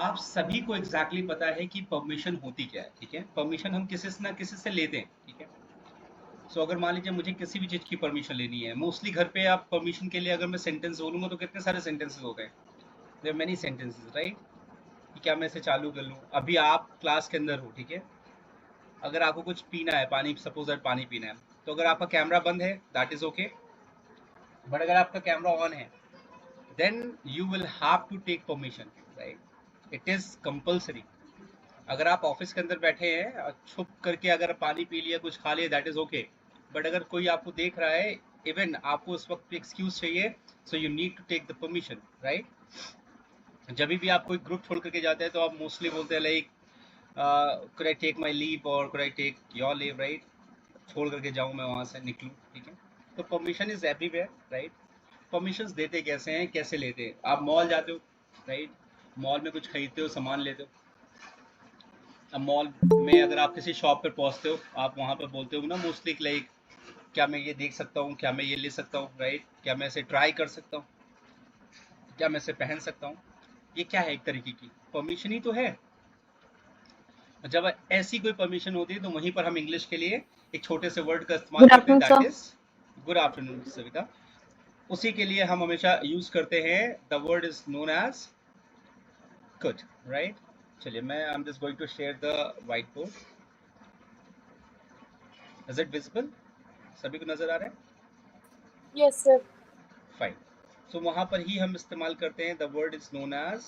आप सभी को एग्जैक्टली पता है कि परमिशन होती क्या है, ठीक है। परमिशन हम किसी से ना किसी से लेते हैं, ठीक है। सो अगर मान लीजिए मुझे किसी भी चीज़ की परमिशन लेनी है, मोस्टली घर पे आप परमिशन के लिए अगर मैं सेंटेंस बोलूँगा तो कितने सारे सेंटेंसेस होते हैं, देयर मेनी सेंटेंसेस, राइट। कि क्या मैं इसे चालू कर लूँ, अभी आप क्लास के अंदर हो, ठीक है। अगर आपको कुछ पीना है, पानी, सपोज दैट पानी पीना है, तो अगर आपका कैमरा बंद है दैट इज ओके, बट अगर आपका कैमरा ऑन है then you will have to take permission, right. It is compulsory. अगर आप ऑफिस के अंदर बैठे हैं और छुप करके अगर पानी पी लिया, कुछ खा लिया, दैट इज ओके, बट अगर कोई आपको देख रहा है, इवन आपको उस वक्त एक्सक्यूज चाहिए, so you need to take the permission, right. जब भी आप कोई ग्रुप छोड़ करके जाते हैं तो आप मोस्टली बोलते हैं like could I take my leave or could I take your leave, right। छोड़ करके जाऊँ मैं वहाँ से निकलूँ, ठीक है। तो permission is everywhere, right. Permissions देते कैसे हैं, कैसे लेते हैं, आप मॉल जाते हो, राइट। मॉल में कुछ खरीदते हो, सामान लेते हो। अब मॉल में अगर आप किसी शॉप पर पहुँचते हो, आप वहाँ पर बोलते हो ना मोस्टली लाइक क्या मैं ये देख सकता हूँ, क्या मैं ये ले सकता हूँ, राइट। क्या मैं इसे ट्राई कर सकता हूँ, क्या मैं इसे पहन सकता हूँ। ये क्या है, एक तरीके की परमिशन ही तो है। जब ऐसी कोई परमिशन होती है तो वहीं पर हम इंग्लिश के लिए एक छोटे से वर्ड का इस्तेमाल गुड करते हैं, afternoon that sir. Is good afternoon Savita. उसी के लिए हम हमेशा यूज करते हैं, the word is known as good, right. चलिए मैं I am just going to share the white board. Is it visible, सभी को नजर आ रहा है? Yes sir. फाइन। सो वहां पर ही हम इस्तेमाल करते हैं, the word is known as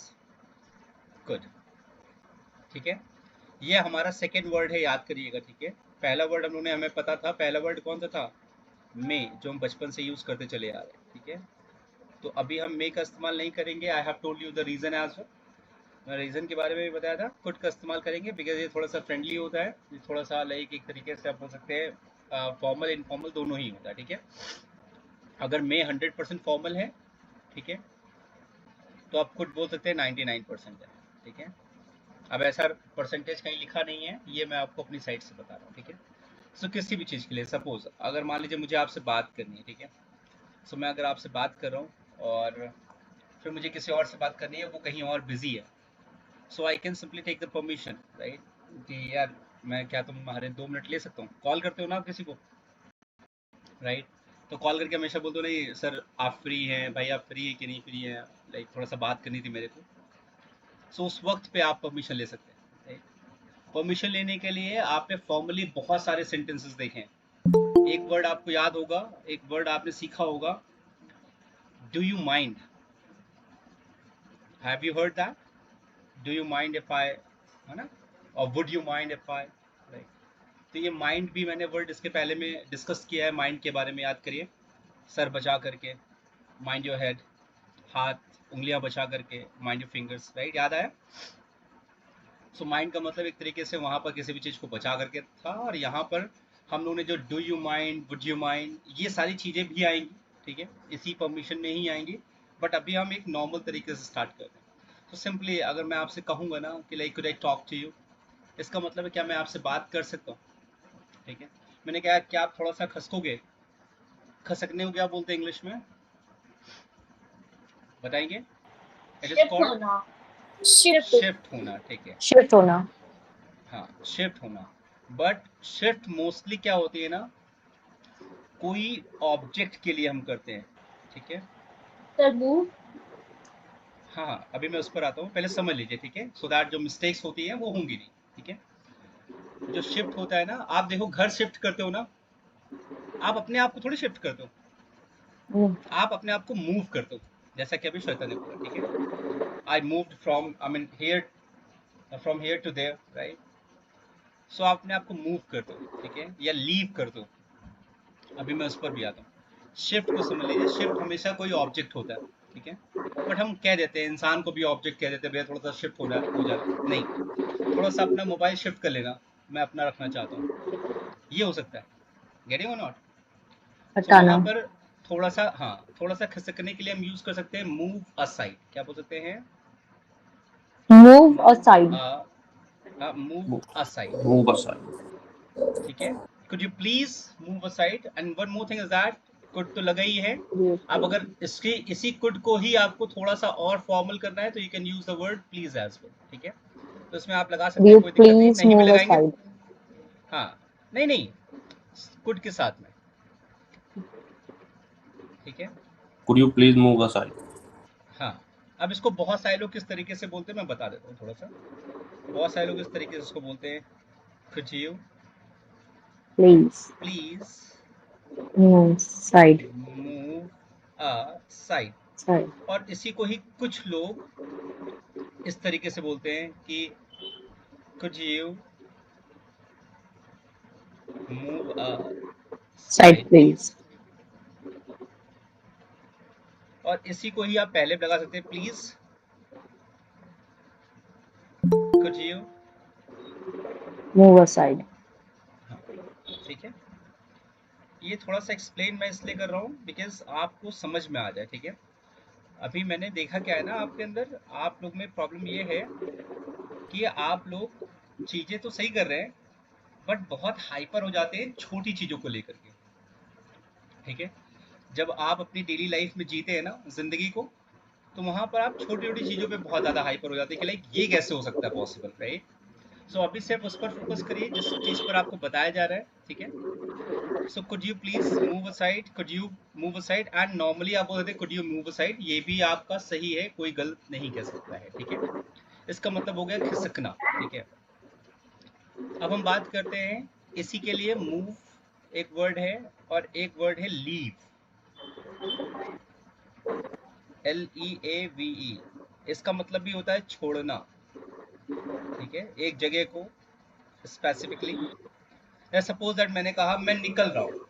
good, ठीक है। ये हमारा सेकेंड वर्ड है, याद करिएगा, ठीक है। पहला वर्ड हम लोगों ने, हमें पता था पहला वर्ड कौन सा था, मे, जो हम बचपन से यूज करते चले आ रहे हैं, ठीक है। तो अभी हम मे का इस्तेमाल नहीं करेंगे, I have told you the reason as well. मैं रीजन के बारे में भी बताया था, कुड का इस्तेमाल करेंगे बिकॉज ये थोड़ा सा फ्रेंडली होता है, ये थोड़ा सा लाइक एक तरीके से आप बोल सकते हैं फॉर्मल इनफॉर्मल दोनों ही होता है, ठीक है। अगर मे 100% फॉर्मल है, ठीक है, तो आप खुद बोल सकते हैं 99% है, ठीक है। अब ऐसा परसेंटेज कहीं लिखा नहीं है, ये मैं आपको अपनी साइड से बता रहा हूँ, ठीक है। सो किसी भी चीज़ के लिए, सपोज अगर मान लीजिए मुझे आपसे बात करनी है, ठीक है। सो मैं अगर आपसे बात कर रहा हूँ और फिर मुझे किसी और से बात करनी है, वो कहीं और बिजी है, so I can simply take the permission, right. कि यार मैं क्या तुम्हारे 2 मिनट ले सकता हूँ, कॉल करते हो ना आप किसी को, राइट। तो कॉल करके हमेशा बोलते हो नहीं सर आप फ्री हैं, भाई आप फ्री है कि नहीं फ्री है, लाइक थोड़ा सा बात करनी थी मेरे को। सो उस वक्त पे आप परमिशन ले सकते हैं, राइट। परमिशन लेने के लिए आपने फॉर्मली बहुत सारे सेंटेंसेस देखे हैं। एक वर्ड आपको याद होगा, एक वर्ड आपने सीखा होगा, do you mind. Have you heard that, do you mind if I, है ना, और would you mind if I, right. तो ये माइंड भी मैंने वर्ड इसके पहले में डिस्कस किया है, माइंड के बारे में याद करिए, सर बचा करके, माइंड योर हेड, हाथ उंगलियां बचा करके, माइंड योर फिंगर्स, राइट, याद आया। सो माइंड का मतलब एक तरीके से वहां पर किसी भी चीज को बचा करके था, और यहाँ पर हम लोगों ने जो do you mind, would you mind, ये सारी चीजें भी आएंगी, ठीक है, इसी परमिशन में ही आएंगी। बट अभी हम एक नॉर्मल तरीके से स्टार्ट करते हैं। तो सिंपली अगर मैं आपसे कहूंगा ना कि like could I talk to you, इसका मतलब है क्या मैं आपसे बात कर सकता हूँ, ठीक है। मैंने कहा क्या आप थोड़ा सा खसकोगे, खसकने को क्या बोलते हैं इंग्लिश में, बताएंगे। इट इज शिफ्ट कॉल्ड होना। शिफ्ट। शिफ्ट होना, ठीक है। शिफ्ट होना। हाँ, शिफ्ट होना। बट शिफ्ट मोस्टली क्या होती है ना, कोई ऑब्जेक्ट के लिए हम करते हैं, ठीक है। Sir move. हाँ हाँ, अभी मैं उस पर आता हूँ, पहले समझ लीजिए, ठीक है, सो दैट जो मिस्टेक्स होती है वो होंगी नहीं, ठीक है। जो शिफ्ट होता है ना, आप देखो घर शिफ्ट करते हो ना, आप अपने आप को थोड़ी शिफ्ट करते हो, आप अपने आप को मूव करते हो, जैसा कि अभी श्वेता ने बोला, ठीक है। I moved from, I mean here, from here to there, right. So आप अपने आप को मूव करते हो, ठीक है, या लीव करते हो। अभी मैं उस पर भी आता हूँ। शिफ्ट को समझ लीजिए, शिफ्ट हमेशा कोई ऑब्जेक्ट होता है, ठीक है। बट हम कह देते हैं, इंसान को भी ऑब्जेक्ट कह देते हैं, भैया थोड़ा सा शिफ्ट हो जाना, नहीं, थोड़ा सा अपना मोबाइल शिफ्ट कर लेना, मैं अपना रखना चाहता हूँ, ये हो सकता है, गेटिंग और नॉट। सो हटाना। वहां पर थोड़ा सा, हाँ, थोड़ा सा खिसकने के लिए हम यूज कर सकते हैं मूव असाइड, क्या बोल सकते हैं, move move aside. Move aside, Move aside. ठीक है। could you please move aside, and one more thing is that could तो लगा ही है। अब अगर इसी कुड को ही आपको थोड़ा सा और फॉर्मल करना है तो you can use the word please as well, ठीक है। तो इसमें आप लगा सकते हैं, You कोई दिक्कत नहीं, please नहीं भी move लगाएंगे। aside. हाँ, नहीं नहीं, कुड के साथ में, ठीक है। Could you please move aside? हाँ, अब इसको बहुत सारे लोग किस तरीके से बोलते हैं मैं बता देता हूँ थोड़ा सा। बहुत सारे लोग इस तरीके से इसको बोलते हैं, could you Please please move aside. move aside। Side. और इसी को ही कुछ लोग इस तरीके से बोलते हैं कि could you move Side, please. और इसी को ही आप पहले लगा सकते हैं, please could you। Move aside. ठीक है, ये थोड़ा सा एक्सप्लेन मैं इसलिए कर रहा हूँ बिकॉज आपको समझ में आ जाए, ठीक है। अभी मैंने देखा क्या है ना, आपके अंदर आप लोग में प्रॉब्लम ये है कि आप लोग चीजें तो सही कर रहे हैं बट बहुत हाइपर हो जाते हैं छोटी चीजों को लेकर के, ठीक है। जब आप अपनी डेली लाइफ में जीते हैं ना जिंदगी को, तो वहां पर आप छोटी छोटी चीजों पे बहुत ज्यादा हाइपर हो जाते हैं कि लाइक ये कैसे हो सकता है पॉसिबल, राइट। सो अभी सिर्फ उस पर फोकस करिए जिस चीज पर आपको बताया जा रहा है, ठीक है। So could you please move aside, could you move aside, and normally आप बोलते हैं कुड यू मूव असाइड, ये भी आपका सही है, कोई गलत नहीं कह सकता है, ठीक है। इसका मतलब हो गया खिसकना, ठीक है। अब हम बात करते हैं इसी के लिए, मूव एक वर्ड है और एक वर्ड है लीव, LEAVE। इसका मतलब भी होता है छोड़ना, ठीक है, एक जगह को स्पेसिफिकली। सपोज दैट मैंने कहा मैं निकल रहा हूँ,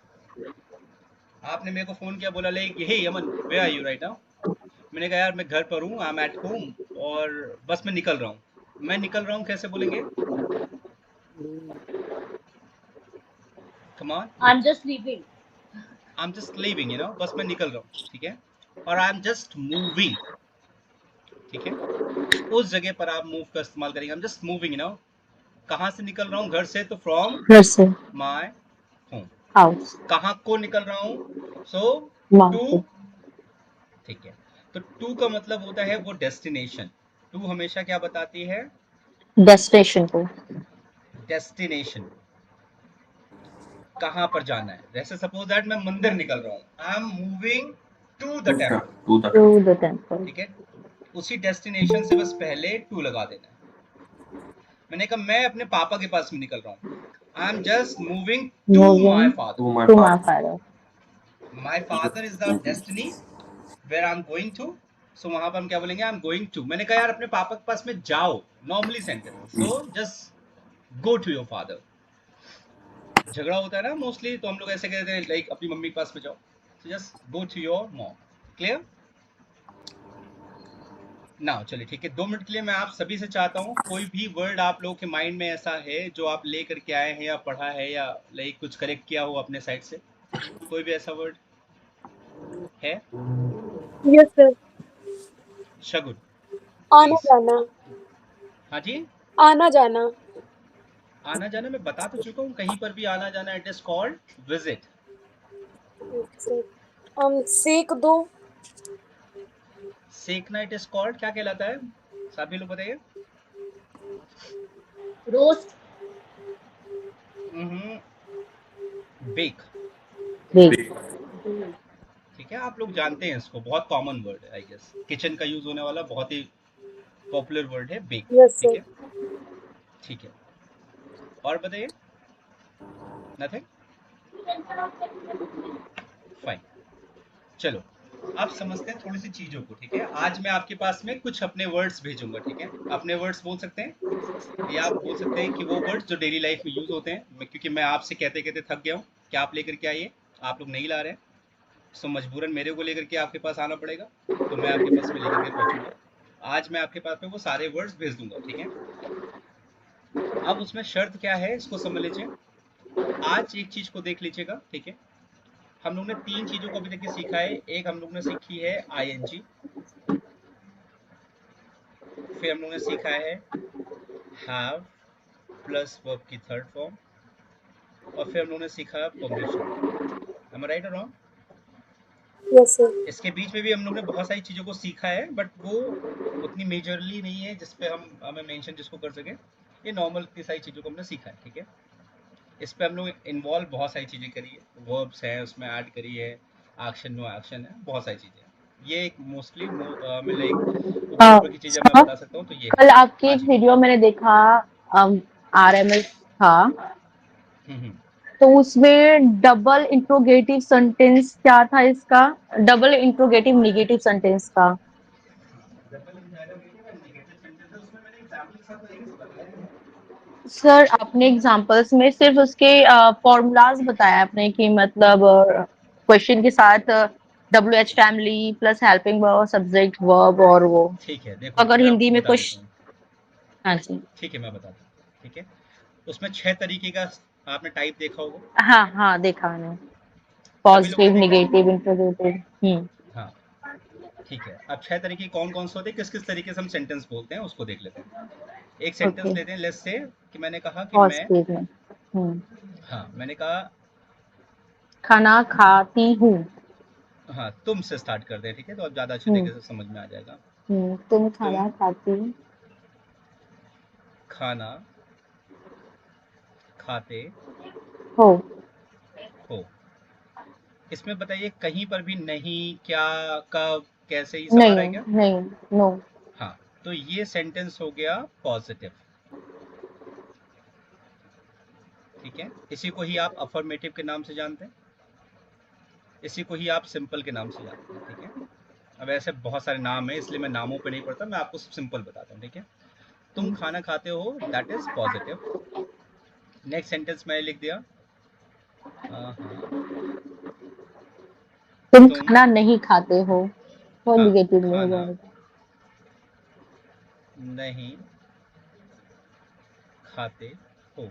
आपने मेरे को फोन किया, बोला like hey Yaman where are you right now. मैंने कहा यार मैं घर पर हूँ, आई एम एट होम, और बस मैं निकल रहा हूँ। मैं निकल रहा हूँ कैसे बोलेंगे, come on. I'm just leaving. I am just leaving, you know, बस मैं निकल रहा हूँ, ठीक है। और आई एम जस्ट मूविंग, ठीक है, उस जगह पर आप मूव का इस्तेमाल करेंगे, आई am just moving, you know. कहाँ से निकल रहा हूँ, घर से, तो from Person. My home. House. कहाँ को निकल रहा हूँ, सो टू, Market. ठीक है। तो टू का मतलब होता है वो डेस्टिनेशन। टू हमेशा क्या बताती है, Destination को. डेस्टिनेशन, कहाँ पर जाना है। जैसे सपोज दैट मैं मंदिर निकल रहा हूँ, I am moving to the temple, To the To the temple. ठीक है। उसी डेस्टिनेशन से बस पहले टू लगा देना है। मैंने कहा मैं अपने पापा के पास में निकल रहा हूँ, I am just moving to my Moving father. to my to my father. father. My father is the destiny where I am going to. So वहां पर हम क्या बोलेंगे, आई एम गोइंग टू। मैंने कहा यार अपने पापा के पास में जाओ, normally sentence, so just go to your father. झगड़ा होता है ना मोस्टली, तो हम लोग ऐसे कहते हैं लाइक अपनी मम्मी के पास में जाओ, so just go to your mom. Clear ना, चलिए ठीक है। 2 मिनट के लिए मैं आप सभी से चाहता हूँ, कोई भी वर्ड आप लोगों के माइंड में ऐसा है जो आप ले करके आए हैं या पढ़ा है या लाइक कुछ करेक्ट किया हो अपने साइड से, कोई भी ऐसा वर्ड है। Yes sir. शगुन आना प्लीज। जाना। हाँ जी, आना जाना। आना जाना मैं बता तो चुका हूँ, कहीं पर भी आना जाना, इट इज कॉल्ड विजिट। सेक दो। सेकना इट इज कॉल्ड क्या कहलाता है, सभी लोग बताइए। Roast. Bake, Bake. ठीक है, आप लोग जानते हैं इसको, बहुत कॉमन वर्ड है, आई गेस किचन का यूज होने वाला बहुत ही पॉपुलर वर्ड है बेक, यस ठीक सर। है। ठीक है, और बताइए। Nothing, fine. चलो अब समझते हैं थोड़ी सी चीजों को, ठीक है। आज मैं आपके पास में कुछ अपने वर्ड्स भेजूंगा, ठीक है। अपने वर्ड्स बोल सकते हैं या आप बोल सकते हैं कि वो वर्ड्स जो डेली लाइफ में यूज होते हैं, क्योंकि मैं आपसे कहते कहते थक गया हूँ कि आप लेकर के आइए, आप लोग नहीं ला रहे हैं, सो मजबूरन मेरे को लेकर के आपके पास आना पड़ेगा, तो मैं आपके पास में लेकर के पहुंचूंगा। आज मैं आपके पास में वो सारे वर्ड्स भेज दूंगा, ठीक है। अब उसमें शर्त क्या है इसको समझ लीजिए। आज एक चीज को देख लीजिएगा, ठीक है। हम लोग ने 3 चीजों को अभी तक सीखा है। एक हम लोग ने सीखी है ING, फिर हम लोग ने सीखा है हैव प्लस वर्ब की थर्ड फॉर्म, और फिर हम लोग ने सीखा परमिशन। एम आई राइट और रॉन्ग? Yes sir. इसके बीच में भी हम लोग ने बहुत सारी चीज़ों को सीखा है, बट वो उतनी मेजरली नहीं है जिस पे हमें मेंशन जिसको कर सके। ये नॉर्मल की सारी चीज़ों को हमने सीखा है, ठीक है। इस पे हम लोग इन्वॉल्व बहुत सारी चीज़ें करी है, वर्ब्स हैं उसमें ऐड करी है, एक्शन नो एक्शन है, बहुत सारी चीज़ें हैं। ये एक मोस्टली मतलब एक ऊपर ऊपर की चीज़ें मैं सर, बता सकता हूँ, तो ये है। कल आपकी हाँ एक जी। वीडियो मैंने देखा, RMS था, हम्म। तो उसमें डबल इंट्रोगेटिव सेंटेंस क्या था इसका? डबल इंट्रोगेटिव नेगेटिव सेंटेंस का। Double interrogative and negative sentence, उसमें मैंने एग्जांपल के साथ नहीं बताया है। सर, अपने एग्जांपल्स में सिर्फ उसके फॉर्मूलाज बताया आपने कि मतलब क्वेश्चन के साथ WH family plus helping verb, subject, verb और वो। ठीक है, देखो अगर मैं हिंदी आपको में बता कुछ। देता हूँ। हाँ जी। ठीक है, मैं बताता हूँ, ठीक है। उसमें 6 तरीके का आपने टाइप देखा होगा, हाँ हाँ, देखा मैंने। सभी लोगों ने पॉजिटिव, देखा है। Negative, interrogative. हाँ, ठीक है। अब 6 तरीके कौन-कौन से होते हैं, किस-किस तरीके से हम सेंटेंस बोलते हैं, उसको देख लेते हैं। एक सेंटेंस ओके। लेते हैं, लेट्स से कि मैंने कहा कि मैं, पॉजिटिव में। हाँ, मैंने कहा, खाना खाती हूँ। हाँ, तुम से स्टार्ट करते हैं, ठीक है? तो अब ज़्यादा अच्छे हम्म। तरीके से समझ में आ जाएगा। तुम तुम खाना खाती खाना खाते हो। हो। इसमें बताइए कहीं पर भी नहीं, क्या, कब, कैसे, ये सब आ रहा नहीं है क्या? नहीं, नो। हाँ, तो ये सेंटेंस हो गया पॉजिटिव, ठीक है। इसी को ही आप अफर्मेटिव के नाम से जानते हैं, इसी को ही आप सिंपल के नाम से जानते हैं, ठीक है। अब ऐसे बहुत सारे नाम हैं, इसलिए मैं नामों पे नहीं पढ़ता, मैं आपको सिंपल बताता हूँ, ठीक है। तुम खाना खाते हो, that is positive. Next sentence मैंने लिख दिया, हाँ, तुम तुम, खाना नहीं खाते हो, वो हाँ, निगेटिव में हो खाना जाएगा। नहीं खाते हो।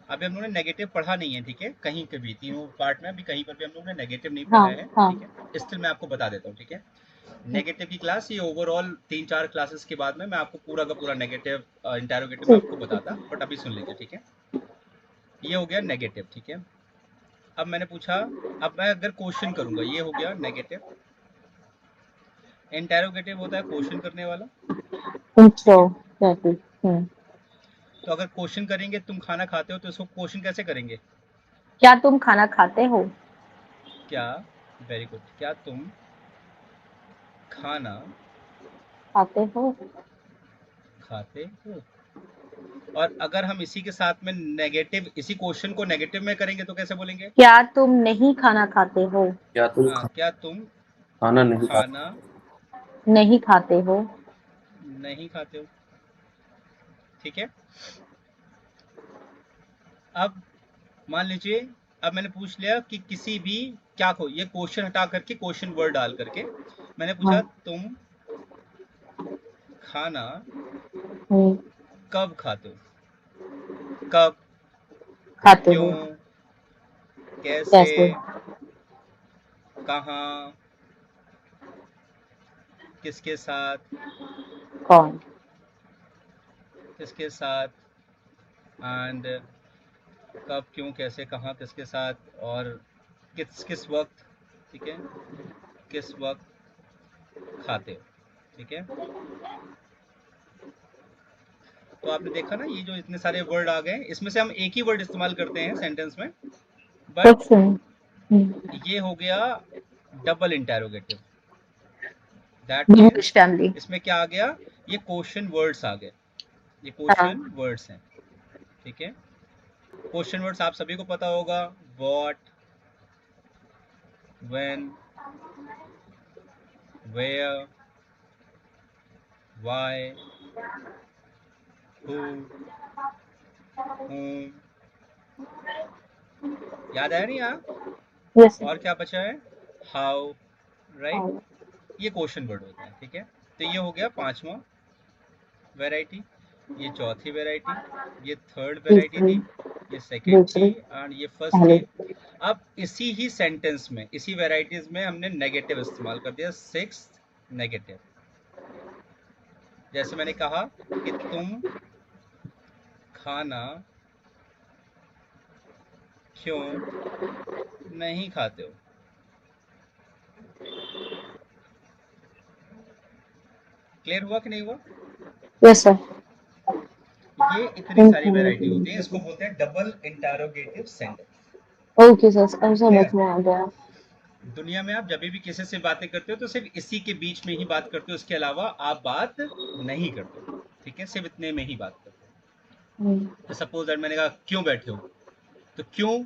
अभी हम लोगों ने नेगेटिव पढ़ा नहीं है, ठीक है, कहीं के भी तीनों पार्ट में अभी कहीं पर भी हम लोगों ने नेगेटिव नहीं हाँ पढ़ा है, हाँ। ठीक है। स्टिल मैं आपको बता देता हूँ, ठीक है। नेगेटिव की क्लास ये ओवरऑल 3-4 क्लासेस के बाद में मैं आपको पूरा का पूरा नेगेटिव इंटेरोगेटिव मैं ठीक। आपको बताता, बट अभी सुन लीजिए, ठीक है। ये हो गया नेगेटिव, ठीक है। अब मैंने पूछा, अब मैं अगर क्वेश्चन करूंगा, ये हो गया नेगेटिव। इंटेरोगेटिव होता है क्वेश्चन करने वाला, ठीक है। इंट्रोगेटिव। तो अगर क्वेश्चन करेंगे तुम खाना खाते हो, तो इसको क्वेश्चन कैसे करेंगे? क्या तुम खाना खाते हो? क्या, वेरी गुड, क्या तुम खाना खाते हो। खाते हो। और अगर हम इसी के साथ में नेगेटिव, इसी क्वेश्चन को नेगेटिव में करेंगे तो कैसे बोलेंगे? क्या तुम नहीं खाना खाते हो? क्या तुम हाँ, क्या तुम खाना नहीं खाते? खाना नहीं खाते हो। नहीं खाते हो, ठीक है। अब मान लीजिए, अब मैंने पूछ लिया कि किसी भी, क्या को, ये क्वेश्चन हटा करके क्वेश्चन वर्ड डाल करके मैंने पूछा, हाँ। तुम खाना हम्म, कब खाते हो? कब, खाते क्यों, हो। कैसे, कैसे? कहाँ, किसके साथ, कौन? किसके साथ, एंड कब, क्यों, कैसे, कहाँ, किसके साथ, और किस किस वक्त, ठीक है, किस वक्त खाते हो, ठीक है। तो आपने देखा ना, ये जो इतने सारे वर्ड आ गए, इसमें से हम एक ही वर्ड इस्तेमाल करते हैं सेंटेंस में, बट कुछ नहीं। ये हो गया double interrogative, that means English family. इसमें क्या आ गया, ये क्वेश्चन वर्ड्स आ गए, ये हाँ। क्वेश्चन वर्ड्स हैं, ठीक है। क्वेश्चन वर्ड्स आप सभी को पता होगा, what, when, where, why, who, whom, याद आया नहीं यार? यस। और क्या बचा है, हाउ, राइट। ये क्वेश्चन वर्ड होते हैं, ठीक है। तो ये हो गया पांचवा वैरायटी, ये चौथी वैरायटी, ये थर्ड वैरायटी तीसरी। थी, ये सेकंड थी, दूसरी। एंड ये फर्स्ट थी। पहली। अब इसी ही सेंटेंस में, इसी वैरायटीज में हमने नेगेटिव इस्तेमाल कर दिया, सिक्स्थ नेगेटिव। जैसे मैंने कहा कि तुम खाना क्यों नहीं खाते हो, क्लियर हुआ कि नहीं हुआ? Yes sir. ये इतनी सारी वैरायटी होती है, इसको बोलते हैं double interrogative sentence. Okay sir, अब समझ में आ गया। दुनिया में आप जब भी किसी से बातें करते हो तो सिर्फ इसी के बीच में ही बात करते हो, उसके अलावा आप बात नहीं करते, ठीक है? सिर्फ इतने में ही बात करते हो। तो सपोज दैट मैंने कहा क्यों बैठे हो, तो क्यों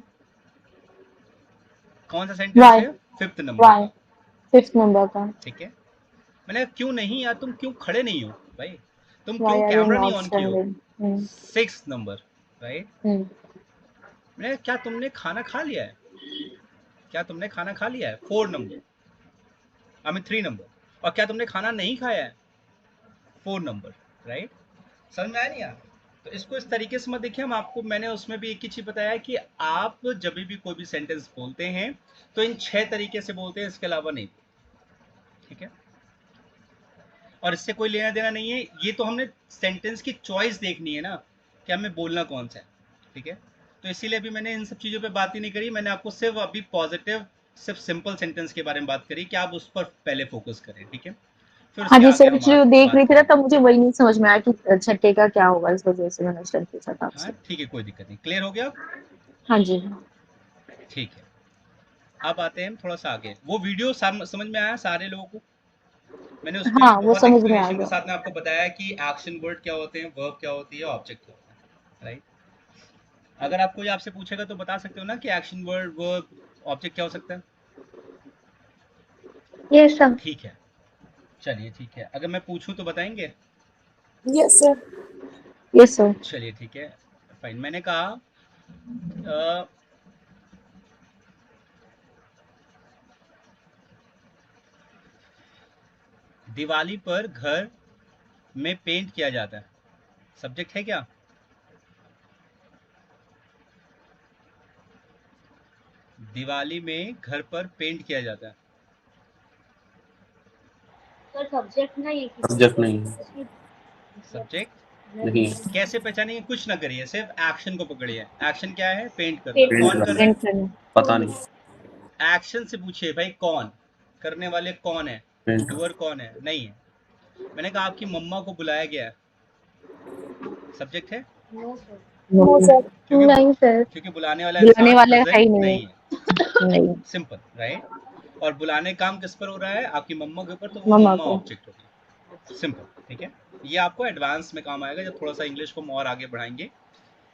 कौन सा सेंटेंस वाई, है? फिफ्थ नंबर वाई का, 5th नंबर का। ठीक है? मैंने कहा क्यों नहीं यार, तुम क्यों खड़े नहीं हो भाई, तुम क्यों वाई आर यू कैमरा नहीं नॉट ऑन किए हो? स्टैंडिंग? 6th number, right? मैंने कहा क्या तुमने खाना खा लिया है, क्या तुमने खाना खा लिया है? 4 नंबर, आई मीन 3 नंबर। और क्या तुमने खाना नहीं खाया है? 4 नंबर, राइट? समझ में आया नहीं यार? तो इसको इस तरीके से मत देखिए, हम आपको, मैंने उसमें भी एक ही चीज बताया है कि आप जब भी कोई भी सेंटेंस बोलते हैं तो इन 6 तरीके से बोलते हैं, इसके अलावा नहीं, ठीक है? और इससे कोई लेना देना नहीं है, ये तो हमने सेंटेंस की चॉइस देखनी है ना कि हमें बोलना कौन सा है, ठीक है? तो इसीलिए अभी मैंने इन सब चीज़ों पे बात ही नहीं करी, मैंने आपको सिर्फ अभी पॉजिटिव, सिर्फ सिंपल सेंटेंस के बारे में बात करी कि आप उस पर पहले फोकस करें, ठीक है? फिर हाँ उसके जी आगे सर, हम एक्चुअली देख बात रही थी ना, करेंगे। तब मुझे वही नहीं समझ में आया कि छठे का क्या होगा, इस वजह से मैंने स्टार्ट पूछा था हाँ आपसे। ठीक है, कोई दिक्कत नहीं, क्लियर हो गया? हाँ जी। ठीक है, अब आते हैं हम थोड़ा सा आगे। वो वीडियो समझ में आया सारे लोगों को? मैंने उसमें हाँ, वो बहुत समझ में आ एक्सप्लेनेशन के गया। साथ में आपको बताया कि एक्शन वर्ड क्या होते हैं, वर्ब क्या होती है, ऑब्जेक्ट क्या होता है, राइट? अगर आप कोई आपसे पूछेगा तो बता सकते हो ना कि एक्शन वर्ड, वर्ब, ऑब्जेक्ट क्या हो सकता है? Yes sir. ठीक है, चलिए ठीक है, अगर मैं पूछूं तो बताएंगे? Yes sir. Yes sir. चलिए ठीक है, फाइन। मैंने कहा अ, दिवाली पर घर में पेंट किया जाता है, सब्जेक्ट है क्या? दिवाली में घर पर पेंट किया जाता है, सर सब्जेक्ट ना ये सब्जेक्ट नहीं है। सब्जेक्ट नहीं है। कैसे पहचानेंगे? कुछ ना करिए, सिर्फ एक्शन को पकड़िए। एक्शन क्या है? पेंट करना। पेंट कौन पेंट कर करना। रहा पेंट है? करना। पता नहीं। एक्शन से पूछिए भाई, कौन करने वाले, कौन है? पेंट। डूअर कौन है? नहीं है। मैंने कहा आपकी मम्मा को बुलाया गया है, सब्जेक्ट है? No sir. क्योंकि नहीं सर, क्योंकि बुलाने वाला बुलाने इंसान वाला है प्रेजेंट ही नहीं। नहीं है, नहीं। Simple, right? और बुलाने का काम किस पर हो रहा है? आपकी मम्मा के ऊपर, तो वो मम्मा मम्मा को। ऑब्जेक्ट होगी, सिंपल, ठीक है? ये आपको एडवांस में काम आएगा जब थोड़ा सा इंग्लिश को और आगे बढ़ाएंगे,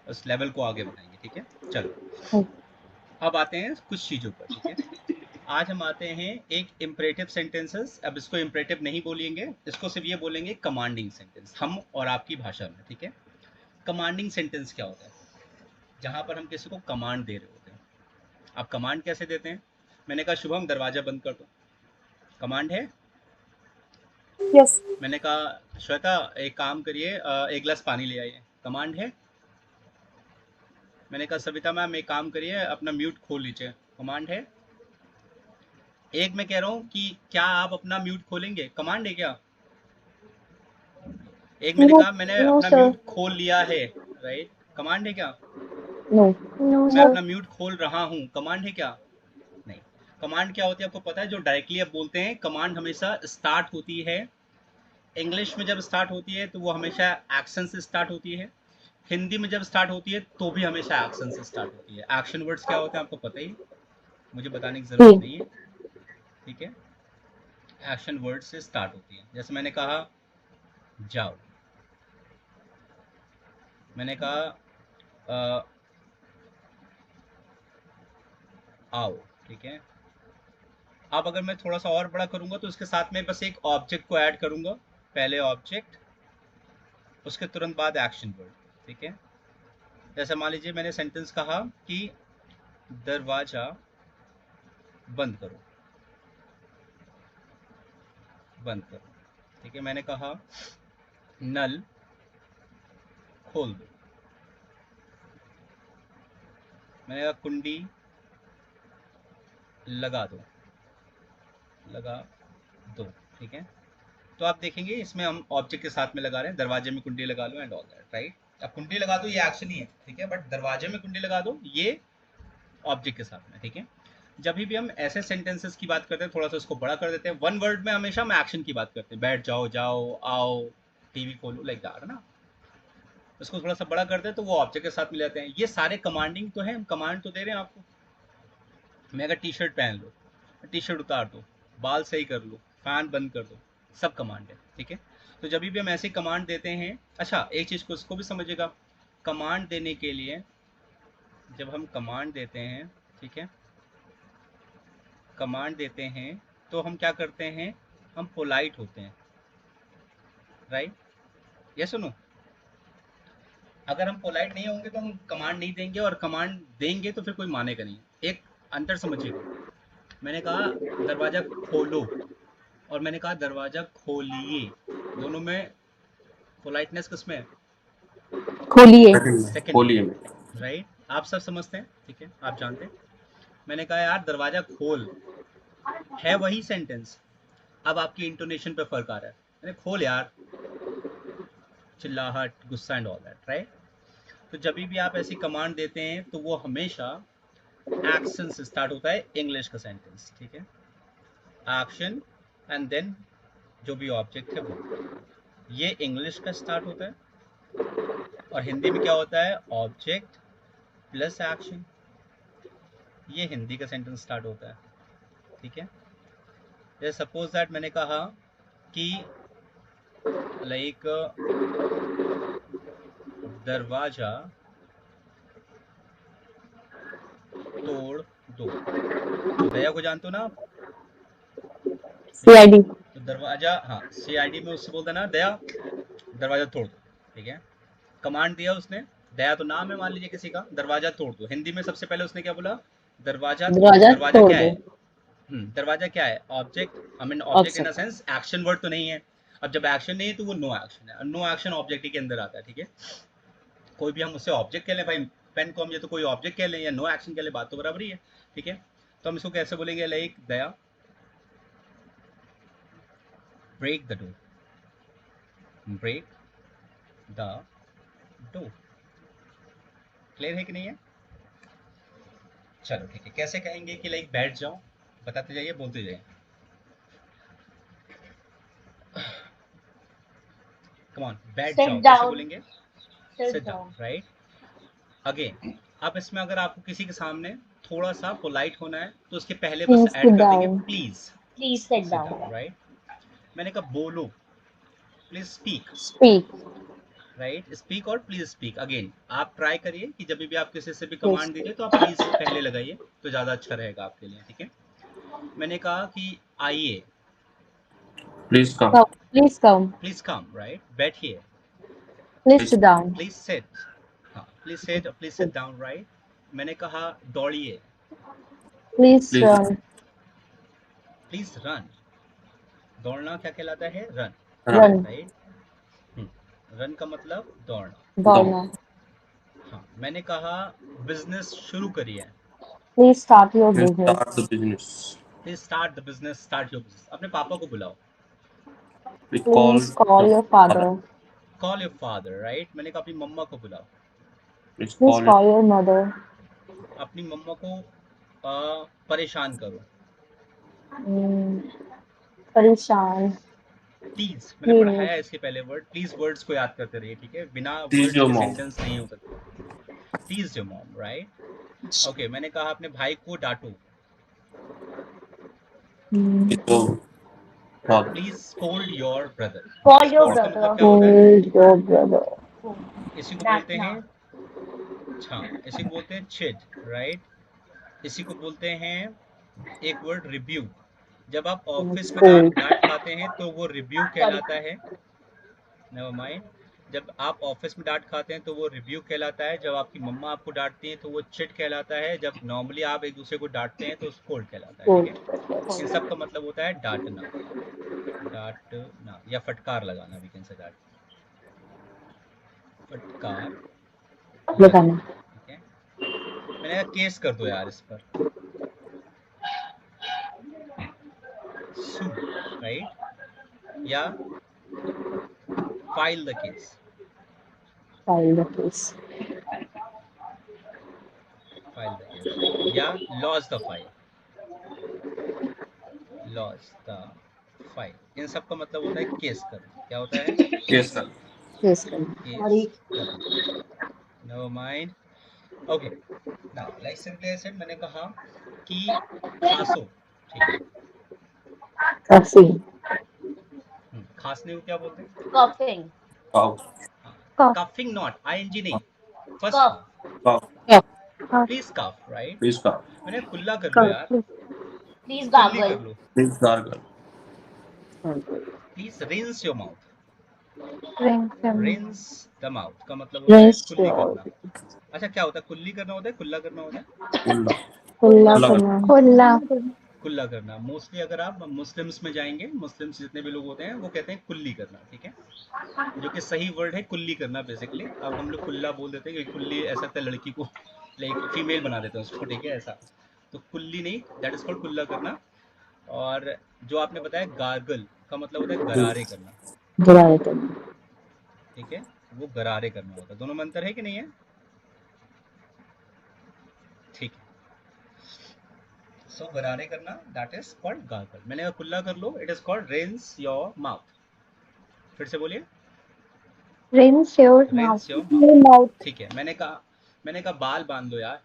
उस लेवल को आगे बढ़ाएंगे, ठीक है? चलो, अब आते हैं कुछ चीज़ों पर, ठीक है? आज हम आते हैं एक इम्परेटिव सेंटेंसेस। अब इसको इम्परेटिव नहीं बोलेंगे, इसको सिर्फ ये बोलेंगे कमांडिंग सेंटेंस, हम और आपकी भाषा में, ठीक है? कमांडिंग सेंटेंस क्या होता है? जहां पर हम किसी को कमांड दे रहे होते हैं। आप कमांड कैसे देते हैं? मैंने कहा शुभम दरवाजा बंद कर दो, कमांड है? यस। मैंने कहा श्वेता एक काम करिए, एक गिलास पानी ले आइए, कमांड है? मैंने कहा सविता मैम एक काम करिए, अपना म्यूट खोल लीजिए, कमांड है? एक मैं कह रहा हूँ कि क्या आप अपना म्यूट खोलेंगे, कमांड है क्या? एक मैंने नो। कहा मैंने नो अपना सर। म्यूट खोल लिया है, राइट? कमांड है क्या? नो। नो मैं सर। अपना म्यूट खोल रहा हूँ, कमांड है क्या? नहीं। कमांड क्या होती है आपको पता है? जो डायरेक्टली आप बोलते हैं, कमांड हमेशा स्टार्ट होती है इंग्लिश में, जब स्टार्ट होती है तो वो हमेशा एक्शन से स्टार्ट होती है। हिंदी में जब स्टार्ट होती है तो भी हमेशा एक्शन से स्टार्ट होती है। एक्शन वर्ड्स क्या होते हैं आपको पता ही, मुझे बताने की जरूरत नहीं है, ठीक है? एक्शन वर्ड से स्टार्ट होती है। जैसे मैंने कहा जाओ, मैंने कहा आओ, ठीक है? अब अगर मैं थोड़ा सा और बड़ा करूंगा तो इसके साथ में बस एक ऑब्जेक्ट को ऐड करूंगा, पहले ऑब्जेक्ट, उसके तुरंत बाद एक्शन वर्ड, ठीक है? जैसे मान लीजिए मैंने सेंटेंस कहा कि दरवाजा बंद करो, बंद करो, ठीक है? मैंने कहा नल खोल दो, मैंने कहा कुंडी लगा दो, लगा दो, ठीक है? तो आप देखेंगे इसमें हम ऑब्जेक्ट के साथ में लगा रहे हैं, दरवाजे में कुंडी लगा लो एंड ऑल दैट, राइट? अब कुंडी लगा दो ये एक्शन ही है, ठीक है? बट दरवाजे में कुंडी लगा दो ये ऑब्जेक्ट के साथ में, ठीक है? जब भी हम ऐसे सेंटेंसेस की बात करते हैं थोड़ा सा उसको बड़ा कर देते हैं, वन वर्ड में हमेशा हम एक्शन की बात करते हैं, बैठ जाओ, जाओ, आओ, टीवी खोलो, लाइक दैट, है ना। उसको थोड़ा सा बड़ा करते हैं तो वो ऑब्जेक्ट के साथ मिल जाते हैं। ये सारे कमांडिंग तो है, हम कमांड तो दे रहे हैं आपको। मैं अगर टी शर्ट पहन लो, टी शर्ट उतार दो, बाल सही कर लो, फैन बंद कर दो, सब कमांड है, ठीक है। तो जब भी हम ऐसे कमांड देते हैं, अच्छा एक चीज़ को उसको भी समझिएगा, कमांड देने के लिए जब हम कमांड देते हैं, ठीक है, कमांड देते हैं तो हम क्या करते हैं, हम पोलाइट होते हैं, राइट, ये सुनो। अगर हम पोलाइट नहीं होंगे तो हम कमांड नहीं देंगे, और कमांड देंगे तो फिर कोई मानेगा नहीं। एक अंतर समझिएगा, मैंने कहा दरवाज़ा खोलो और मैंने कहा दरवाज़ा खोलिए, दोनों में पोलाइटनेस किसमें है? खोलिए। सेकंड होली में, में। राइट। आप सब समझते हैं, ठीक है, आप जानते हैं। मैंने कहा यार दरवाज़ा खोल, है वही सेंटेंस, अब आपकी इंटोनेशन पे फर्क आ रहा है। मैंने खोल यार, चिल्लाहट, गुस्सा एंड ऑल दैट, राइट। तो जब भी आप ऐसी कमांड देते हैं तो वो हमेशा एक्शन से स्टार्ट होता है, इंग्लिश का सेंटेंस, ठीक है, एक्शन एंड देन जो भी ऑब्जेक्ट है वो, ये इंग्लिश का स्टार्ट होता है। और हिंदी में क्या होता है, ऑब्जेक्ट प्लस एक्शन, ये हिंदी का सेंटेंस स्टार्ट होता है, ठीक है। जैसे सपोज दैट मैंने कहा कि लाइक दरवाजा तोड़ दो, तो दया को जानते हो ना आप, CID। तो दरवाजा, हाँ, CID में उससे बोलता ना, दया दरवाजा तोड़ दो, ठीक है। कमांड दिया उसने, दया तो नाम है मान लीजिए किसी का, दरवाजा तोड़ दो, हिंदी में सबसे पहले उसने क्या बोला, दरवाजा तोड़ दो। दरवाजा दरवाजा तोड़ क्या दो। है, दरवाजा क्या है, object, I mean object in the object. Sense action word तो नहीं है। अब जब एक्शन नहीं है तो वो नो एक्शन है, नो एक्शन ऑब्जेक्ट के अंदर आता है, ठीक है। कोई भी हम उससे ऑब्जेक्ट कह लें भाई, पेन को हम ये तो कोई ऑब्जेक्ट कह लें या नो एक्शन कह लें, बात तो बराबर ही है, ठीक है। तो हम इसको कैसे बोलेंगे, like they break the door, break the door, clear है कि नहीं है? चलो ठीक है, कैसे कहेंगे कि लाइक बैठ जाओ, बताते जाइए, बोलते जाइए, कम ऑन, बैठ Sit जाओ कैसे down. बोलेंगे, Sit sit down. Down, right. Again, अब इसमें अगर आपको किसी के सामने थोड़ा सा पोलाइट होना है तो उसके पहले बस प्लीज ऐड सिट कर देंगे down. Please Please sit sit down. Down, right. मैंने कहा बोलो, please speak, speak. Right, speak और प्लीज स्पीक। अगेन आप ट्राई करिए कि जब भी आप किसी से भी प्लीज कमांड दीजिए स्पीक। तो आप प्लीज पहले लगाइए, तो ज़्यादा अच्छा रहेगा आपके लिए, ठीक है। मैंने कहा कि आइए, Please come. Please come. Please come, right, बैठिए, please Please sit down. Please sit, हाँ, प्लीज सिट डाउन, राइट। मैंने कहा दौड़िए, please please run. Please run, दौड़ना क्या कहलाता है, run, run. Run. Right. Run का मतलब दौड़ना, Down. दौड़ना। हाँ। मैंने कहा बिजनेस शुरू करिए, please start your Please business. start the business. Please start the business, start your business. अपने पापा को बुलाओ, We please call call your your father. Father. Call your father, right. मैंने कहा अपनी मम्मा को बुलाओ, Please please call your call your mother. अपनी मम्मा को परेशान करो, परेशान। प्लीज। मैंने ये नहीं। पढ़ाया है इसके पहले वर्ड, प्लीज वर्ड्स को याद करते रहिए, ठीक है, बिना tease वर्ड्स your के mom. सेंटेंस नहीं हो सकते। Please your mom, right. Okay, मैंने कहा अपने भाई को डांटो, Please your father. Please scold your brother. Call your scold का brother. मतलब क्या होता है, योर ब्रदर। इसी को That's बोलते हैं, not. हाँ, इसी को बोलते हैं चिड, राइट। इसी को बोलते हैं एक वर्ड रिब्यूक। जब आप ऑफिस में स्कूल। डांट खाते हैं तो वो रिब्यूक Sorry. कहलाता है, नेवर माइंड। जब आप ऑफिस में डांट खाते हैं तो वो रिब्यूक कहलाता है, जब आपकी मम्मा आपको डांटती है तो वो चिट कहलाता है, जब नॉर्मली आप एक दूसरे को डांटते हैं तो स्कोल्ड कहलाता है, ठीक है। इन सब का मतलब होता है डांटना, डांटना या फटकार लगाना, भी कैन से दैट, फटकार लगाना। लगाना, ठीक है। मैंने कहा केस कर दो यार इस पर, सू, राइट, या file the case, file the case. File the case, या lodge the file, lost the file. इन सब का मतलब होता है केस करना। क्या होता है? केस कर केस कर केस करना। Never mind. Okay, now like simply I said, मैंने कहा कि खांसो, ठीक है। काफी खांसने को क्या बोलते हैं? coughing, cough Cough. Coughing, not ING नहीं, first cough, form. Cough please cough, right. Please का मैंने कुल्ला कर लो यार, please कुल्ली कर gargle, low. Please gargle please rinse your mouth. rinse rinse the mouth का मतलब होता है कुल्ली your करना। अच्छा, क्या होता है? कुल्ली करना होता है, कुल्ला करना होता है? कुल्ला कुल्ला कुल्ला करना कुल्ला कुल्ला करना। मोस्टली अगर आप मुस्लिम्स में जाएंगे, मुस्लिम्स जितने भी लोग होते हैं वो कहते हैं कुल्ली करना, ठीक है। जो कि सही वर्ड है कुल्ली करना बेसिकली। अब हम लोग कुल्ला बोल देते हैं क्योंकि कुल्ली ऐसा होता है लड़की को, लाइक फीमेल बना देते हैं उसको, ठीक है ऐसा। तो कुल्ली नहीं, दैट इज कॉल्ड कुल्ला करना। और जो आपने बताया गार्गल का मतलब होता है गरारे करना, गिराए करना ठीक है। वो गरारे करना होता है। दोनों में अंतर है कि नहीं है? ठीक है। सो गरारे करना, दैट इज कॉल्ड गार्गल। मैंने कहा कुल्ला कर लो, it is called rinse your mouth. फिर से बोलिए, rinse your rinse mouth your Your mouth, mouth. ठीक है। मैंने कहा बाल बांध दो यार।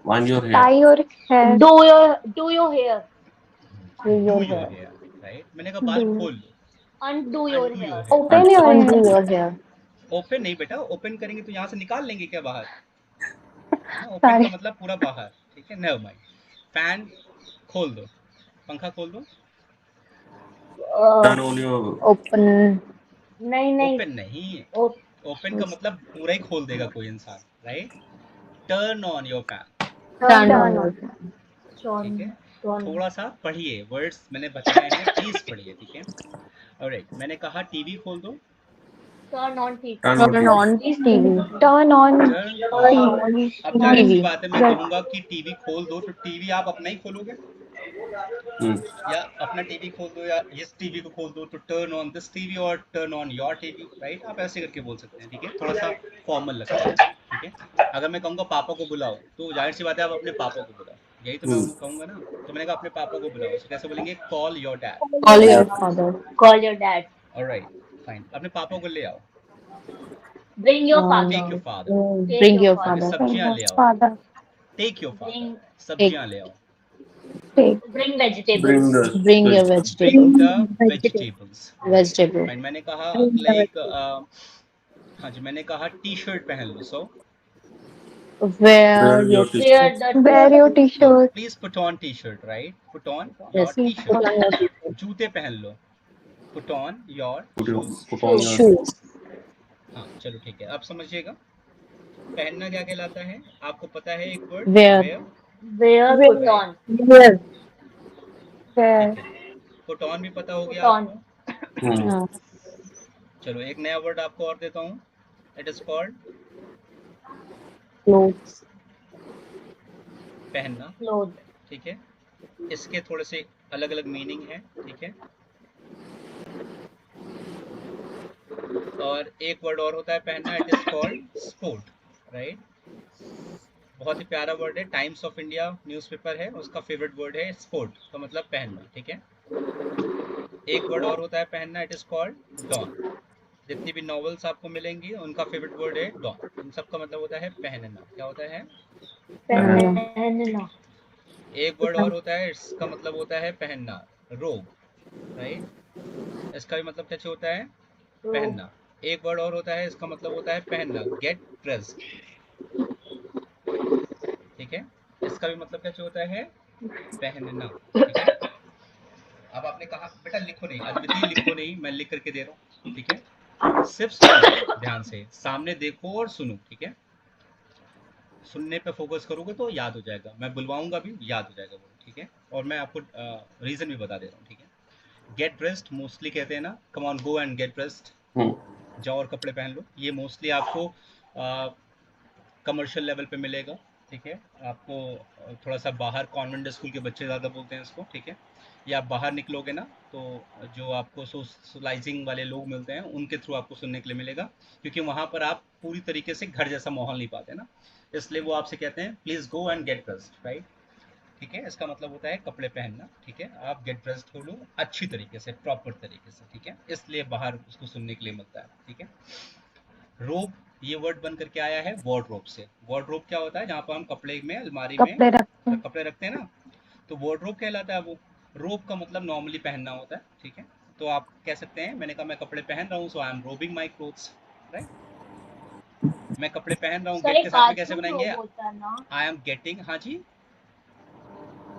Mind your tie hair your hair do your hair, do do your your hair hair, right. मैंने कहा बाल do खोल लो, undo your undo your hair, hair. Open your undo hair. your hair open नहीं बेटा, ओपन करेंगे तो यहाँ से निकाल लेंगे क्या बाहर? ना, ओपन का sorry मतलब पूरा बाहर, ठीक है। Never mind. फैन खोल दो, पंखा खोल दो। टर्न ऑन योर open नहीं ओपन नहीं, o- ओपन का मतलब पूरा ही खोल देगा कोई इंसान, right. Turn on your fan, turn on Turn your on. fan ठीक है। turn, थोड़ा सा पढ़िए, वर्ड्स मैंने बताए हैं, प्लीज पढ़िए, ठीक है। ऑलराइट, मैंने कहा टीवी खोल दो। turn on TV, turn on turn on please TV Turn on. Turn turn on. on, अब जाहिर सी TV बात है, मैं Right. कहूंगा कि टीवी खोल दो तो टीवी आप अपना ही खोलोगे, या अपना टीवी खोल दो, या इस टीवी को खोल दो, तो टर्न ऑन दिस टीवी और turn on your TV, right. आप ऐसे करके बोल सकते हैं, ठीक है। थोड़ा सा फॉर्मल लगता है, ठीक है। अगर मैं कहूँगा पापा को बुलाओ, तो जाहिर सी बात है आप अपने पापा को बुलाओ, यही तो मैं कहूँगा ना। तो मैंने कहा अपने पापा को बुलाओ, तो कैसे बोलेंगे? Call your dad. Call call your your dad. father call your dad, alright, fine. अपने पापा को ले आओ, bring your um, take your father, father. take bring your your अभी father, father सब्जियां ले आओ, Father. Take your father. bring take सब्जियां ले आओ, Take. bring bring vegetables, bring your bring vegetable the Vegetable. Vegetables, right. vegetable fine, मैंने कहा Bring the like vegetable. हाँ जी, मैंने कहा टी शर्ट पहन लो। So wear your your wear t-shirt the Wear your हाँ, t-shirt. Please put on t-shirt, right. Put on your yes tee put shirt. on your t-shirt जूते पहन लो, put on your shoes. Put on shoes, your shoes हाँ चलो ठीक है, अब समझिएगा पहनना क्या कहलाता है। आपको पता है एक word, wear wear, wear, put Wear. राइट, on, Wear. ठीक Wear. है। पुट ऑन भी पता हो put गया on, आपको। uh, चलो एक नया वर्ड आपको और देता हूँ, इट इज कॉल्ड clothes पहनना, clothes, ठीक है। इसके थोड़े से अलग अलग मीनिंग है, ठीक है। और एक वर्ड और होता है पहनना, it is called sport, right. बहुत ही प्यारा वर्ड है, टाइम्स ऑफ इंडिया न्यूज़पेपर है, उसका फेवरेट वर्ड है स्पोर्ट का मतलब पहनना, ठीक है। एक वर्ड और होता है पहनना, इट इज कॉल्ड डॉन। जितनी भी नॉवेल्स आपको मिलेंगी उनका फेवरेट वर्ड है डॉन। इन सब का मतलब होता है पहनना। क्या होता है? पहनना पहनना, एक वर्ड और होता है, इसका मतलब होता है पहनना, रोब, राइट। इसका भी मतलब कैसे होता है? robe, पहनना। एक वर्ड और होता है, इसका मतलब होता है पहनना, गेट ड्रेस्ड, ठीक है। इसका भी मतलब कैसे होता है? पहनना, ठीक है। अब आपने कहा बेटा लिखो नहीं, अद्वितीय लिखो नहीं, मैं लिख करके दे रहा हूँ, ठीक है। सिर्फ सुनो ध्यान से, सामने देखो और सुनो, ठीक है। सुनने पे फोकस करोगे तो याद हो जाएगा, मैं बुलवाऊंगा भी याद हो जाएगा वो, ठीक है। और मैं आपको रीजन भी बता दे रहा हूँ, ठीक है। गेट ड्रेस्ड मोस्टली कहते हैं ना, come on go and get dressed, जाओ और कपड़े पहन लो। ये मोस्टली आपको कमर्शियल लेवल पे मिलेगा, ठीक है। आपको थोड़ा सा बाहर कॉन्वेंट स्कूल के बच्चे ज़्यादा बोलते हैं इसको, ठीक है। या आप बाहर निकलोगे ना, तो जो आपको सोशलाइजिंग वाले लोग मिलते हैं उनके थ्रू आपको सुनने के लिए मिलेगा, क्योंकि वहाँ पर आप पूरी तरीके से घर जैसा माहौल नहीं पाते ना, इसलिए वो आपसे कहते हैं please go and get dressed, right. ठीक है, इसका मतलब होता है कपड़े पहनना। ठीक है, आप गेट ड्रेस्ड हो लो अच्छी तरीके से, प्रॉपर तरीके से। ठीक है, इसलिए बाहर उसको सुनने के लिए मिलता है। ठीक है, रोब ये वर्ड बन करके आया है वार्डरोब से। वार्डरोब क्या होता है? जहाँ पर हम कपड़े में, अलमारी में कपड़े रखते हैं। कपड़े रखते हैं ना, तो वार्डरोब कहलाता है वो। रोब का मतलब नॉर्मली पहनना होता है। ठीक है, तो आप कह सकते हैं, मैंने कहा मैं कपड़े पहन रहा हूँ, so I am robing my clothes, right. मैं कपड़े पहन रहा हूँ, सर गेट एक के साथ में कैसे बाथरूम बनाएंगे? रोब होता है ना, आई एम गेटिंग, हाँ जी,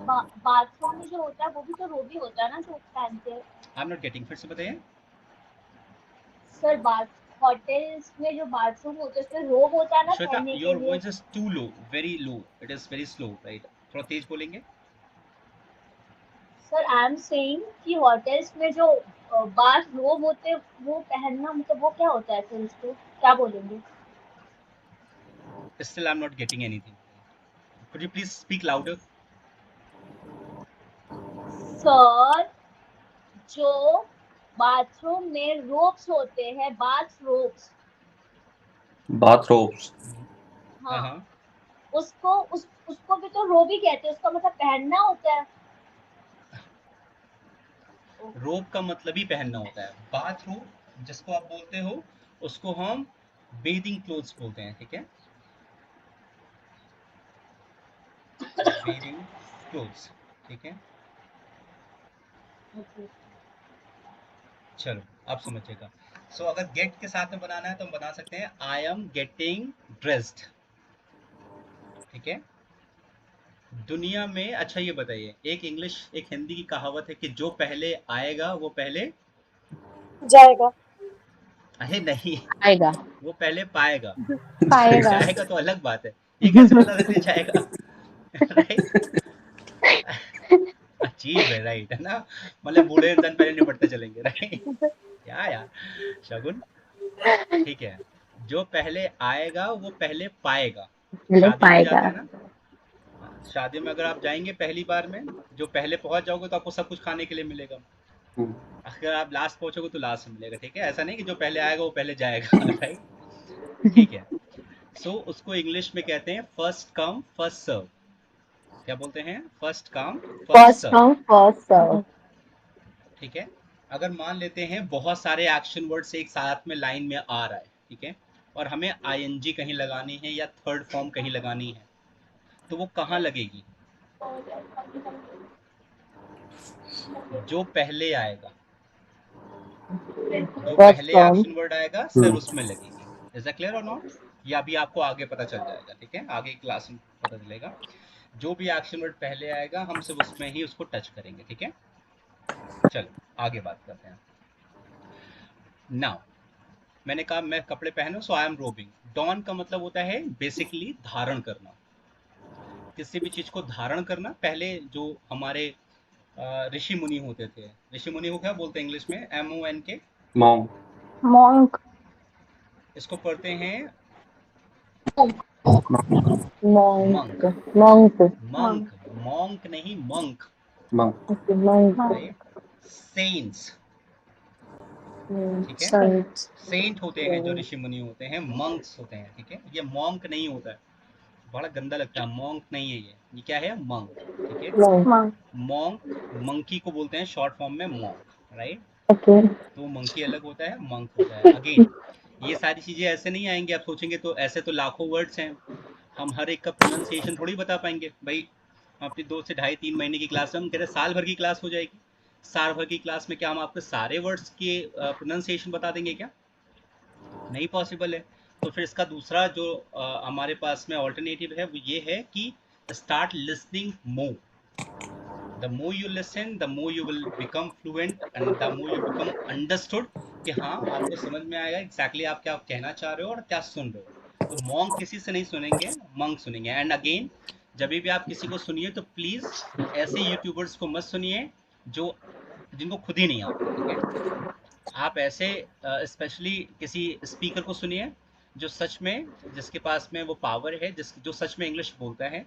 बाथरूम में जो होता है वो भी तो रोब ही होता है ना जो पहनते हैं। आई एम नॉट गेटिंग, फिर से बताइए। सर बाथ होटल्स में जो बाथरूम होते हैं उसमें रोब होता है ना श्वेता, पहनने के योर लिए। Voice is too low, very low, it is very slow, right, थोड़ा तेज बोलेंगे। सर आई एम सेइंग कि होटल्स में जो बाथ रोब होते हैं वो पहनना, मतलब वो क्या होता है, फिर उसको क्या बोलेंगे? Still I am not getting anything, could you please speak louder. Sir जो बाथरूम में रोब्स होते हैं, बाथ रोब्स, Bathrobes. हाँ हाँ, हाँ, उसको भी तो रोब ही कहते हैं, उसका मतलब पहनना होता है। रोब का मतलब ही पहनना होता है। बाथ रोब जिसको आप बोलते हो, उसको हम बेदिंग क्लोथ्स बोलते हैं। ठीक है, बेदिंग क्लोथ्स। ठीक है, ओके। चलो आप समझिएगा। सो अगर गेट के साथ में बनाना है तो हम बना सकते हैं आई एम गेटिंग ड्रेस्ड। ठीक है, दुनिया में, अच्छा ये बताइए, एक इंग्लिश एक हिंदी की कहावत है कि जो पहले आएगा वो पहले, जाएगा। अरे नहीं, आएगा। वो पहले पाएगा। पाएगा। जाएगा तो अलग बात है, ये कैसे पता करके जाएगा? राइट, अजीब है, राइट है ना, मतलब बूढ़े इंसान पहले निपटते चलेंगे, राइट। क्या यार, शगुन। ठीक है, जो पहले आएगा वो पहले पाएगा। ले शादियों में पाएगा। जाते हैं ना, शादियों में अगर आप जाएंगे पहली बार में, जो पहले पहुंच जाओगे तो आपको सब कुछ खाने के लिए मिलेगा। अगर आप लास्ट पहुंचोगे तो लास्ट में मिलेगा। ठीक है, ऐसा नहीं कि जो पहले आएगा वो पहले जाएगा। राइट, ठीक है। सो उसको इंग्लिश में कहते हैं फर्स्ट कम फर्स्ट सर्व। क्या बोलते हैं? First come first first serve. Come first serve. ठीक है, अगर मान लेते हैं बहुत सारे एक्शन वर्ड्स एक साथ में लाइन में आ रहा है, ठीक है, और हमें आईएनजी कहीं लगानी है या थर्ड फॉर्म कहीं लगानी है, तो वो कहाँ लगेगी? जो पहले आएगा, जो फर्स्ट पहले फॉर्म। एक्शन वर्ड आएगा सिर्फ उसमें लगेगी। इज दैट क्लियर और नॉट? ये अभी आपको आगे पता चल जाएगा। ठीक है, आगे क्लास में पता चलेगा। जो भी एक्शन वर्ड पहले आएगा हम सिर्फ उसमें ही उसको टच करेंगे। ठीक है, चलो आगे बात करते हैं। नाउ मैंने कहा मैं कपड़े पहनूं, सो आई एम रोबिंग। डॉन का मतलब होता है बेसिकली धारण करना, किसी भी चीज को धारण करना। पहले जो हमारे ऋषि मुनि होते थे, ऋषि मुनि को क्या बोलते हैं इंग्लिश में? MONK। Monk. मॉन्क। इसको पढ़ते हैं monk. Monk. Monk. Monk, monk नहीं, monk, Monk. Okay monk. Right. Saints, ठीक है, सेंट। सेंट होते हैं जो ऋषि मुनि होते हैं, मंक्स होते हैं। ठीक है, ये मॉन्क नहीं होता है, बड़ा गंदा लगता है, मॉन्क नहीं है ये क्या है? मंक। ठीक है, मॉन्क। मॉन्क, मंकी को बोलते हैं शॉर्ट फॉर्म में मॉन्क, राइट। ओके। तो मंकी अलग होता है, मंक होता है। अगेन ये सारी चीजें ऐसे नहीं आएंगी, आप सोचेंगे तो ऐसे तो लाखों वर्ड्स हैं, हम हर एक का प्रोनाउंसिएशन थोड़ी बता पाएंगे भाई। अपनी 2 से ढाई 3 महीने की क्लास में, हम कह रहे साल भर की क्लास हो जाएगी, साल भर की क्लास में क्या हम आपको सारे वर्ड्स के प्रोनाउंसिएशन बता देंगे क्या? नहीं पॉसिबल है। तो फिर इसका दूसरा जो हमारे पास में ऑल्टरनेटिव है वो ये है कि start listening more. The more you listen the more you will become fluent and the more you become understood, कि हाँ आपको समझ में आएगा एग्जैक्टली आप क्या कहना चाह रहे हो और क्या सुन रहे हो। तो मॉन्क किसी से नहीं सुनेंगे, मंक सुनेंगे। एंड अगेन जब भी आप किसी को सुनिए तो प्लीज ऐसे यूट्यूबर्स को मत सुनिए जो जिनको खुद ही नहीं आता। ठीक है, आप ऐसे स्पेशली किसी स्पीकर को सुनिए जो सच में, जिसके पास में वो पावर है, जो सच में इंग्लिश बोलता है।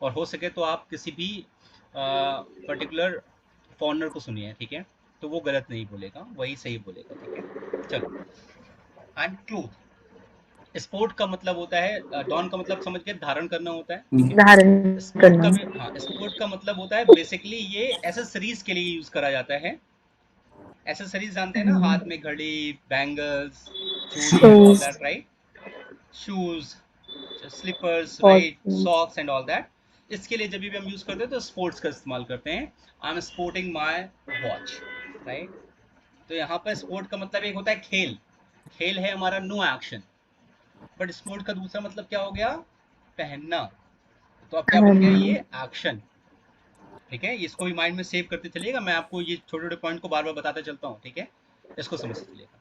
और हो सके तो आप किसी भी पर्टिकुलर फॉरनर को सुनिए, ठीक है, तो वो गलत नहीं बोलेगा, वही सही बोलेगा। ठीक है, चलो। एंड क्लोथ, स्पोर्ट का मतलब होता है, डॉन का मतलब समझ के धारण करना होता है। धारण स्पोर्ट का करना। भी, हाँ, स्पोर्ट का मतलब होता है बेसिकली ये एसेसरीज के लिए यूज करा जाता है। एसेसरीज जानते हैं ना, हाथ में घड़ी, बैंगल्स, चूड़ी and all shoes, that, right? Shoes, slippers, right, watch. Socks and all that. इसके लिए जब भी हम यूज करते हैं तो स्पोर्ट्स का इस्तेमाल करते हैं। I am sporting my watch, right? तो यहाँ पर स्पोर्ट का मतलब एक होता है खेल। खेल है हमारा नो एक्शन, बट स्पोर्ट का दूसरा मतलब क्या हो गया? पहनना। तो अब क्या बन गया? ये एक्शन। ठीक है, इसको भी माइंड में सेव करते चलिएगा, मैं आपको ये छोटे छोटे पॉइंट को बार बार बताता चलता हूँ। ठीक है, इसको समझते चलिएगा।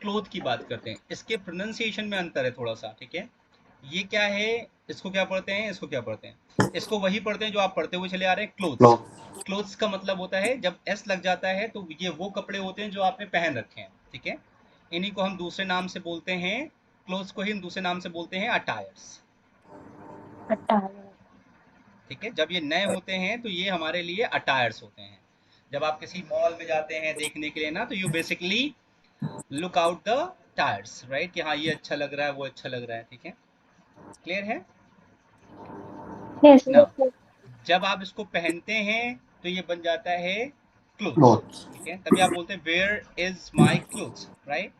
क्लोथ की बात करते हैं, इसके प्रोनाउंसिएशन में अंतर है थोड़ा सा। ठीक है, ये क्या है, इसको क्या पढ़ते हैं, इसको क्या पढ़ते हैं? इसको वही पढ़ते हैं जो आप पढ़ते हुए चले आ रहे हैं, क्लोथ्स। Cloth. क्लोथ्स का मतलब होता है जब एस लग जाता है तो ये वो कपड़े होते हैं जो आपने पहन रखे हैं। ठीक है, इन्हीं को हम दूसरे नाम से बोलते हैं, क्लोथ्स को ही हम दूसरे नाम से बोलते हैं अटायर्स। अटायर। ठीक है, जब ये नए होते हैं तो ये हमारे लिए अटायर्स होते हैं। जब आप किसी मॉल में जाते हैं देखने के लिए ना, तो you basically look out the tyres, right? कि हाँ ये अच्छा लग रहा है, वो अच्छा लग रहा है। ठीक है, क्लियर है यस। ना? जब आप इसको पहनते हैं तो ये बन जाता है क्लोथ्स। Clothes. ठीक है, तभी आप बोलते हैं where is my clothes, right?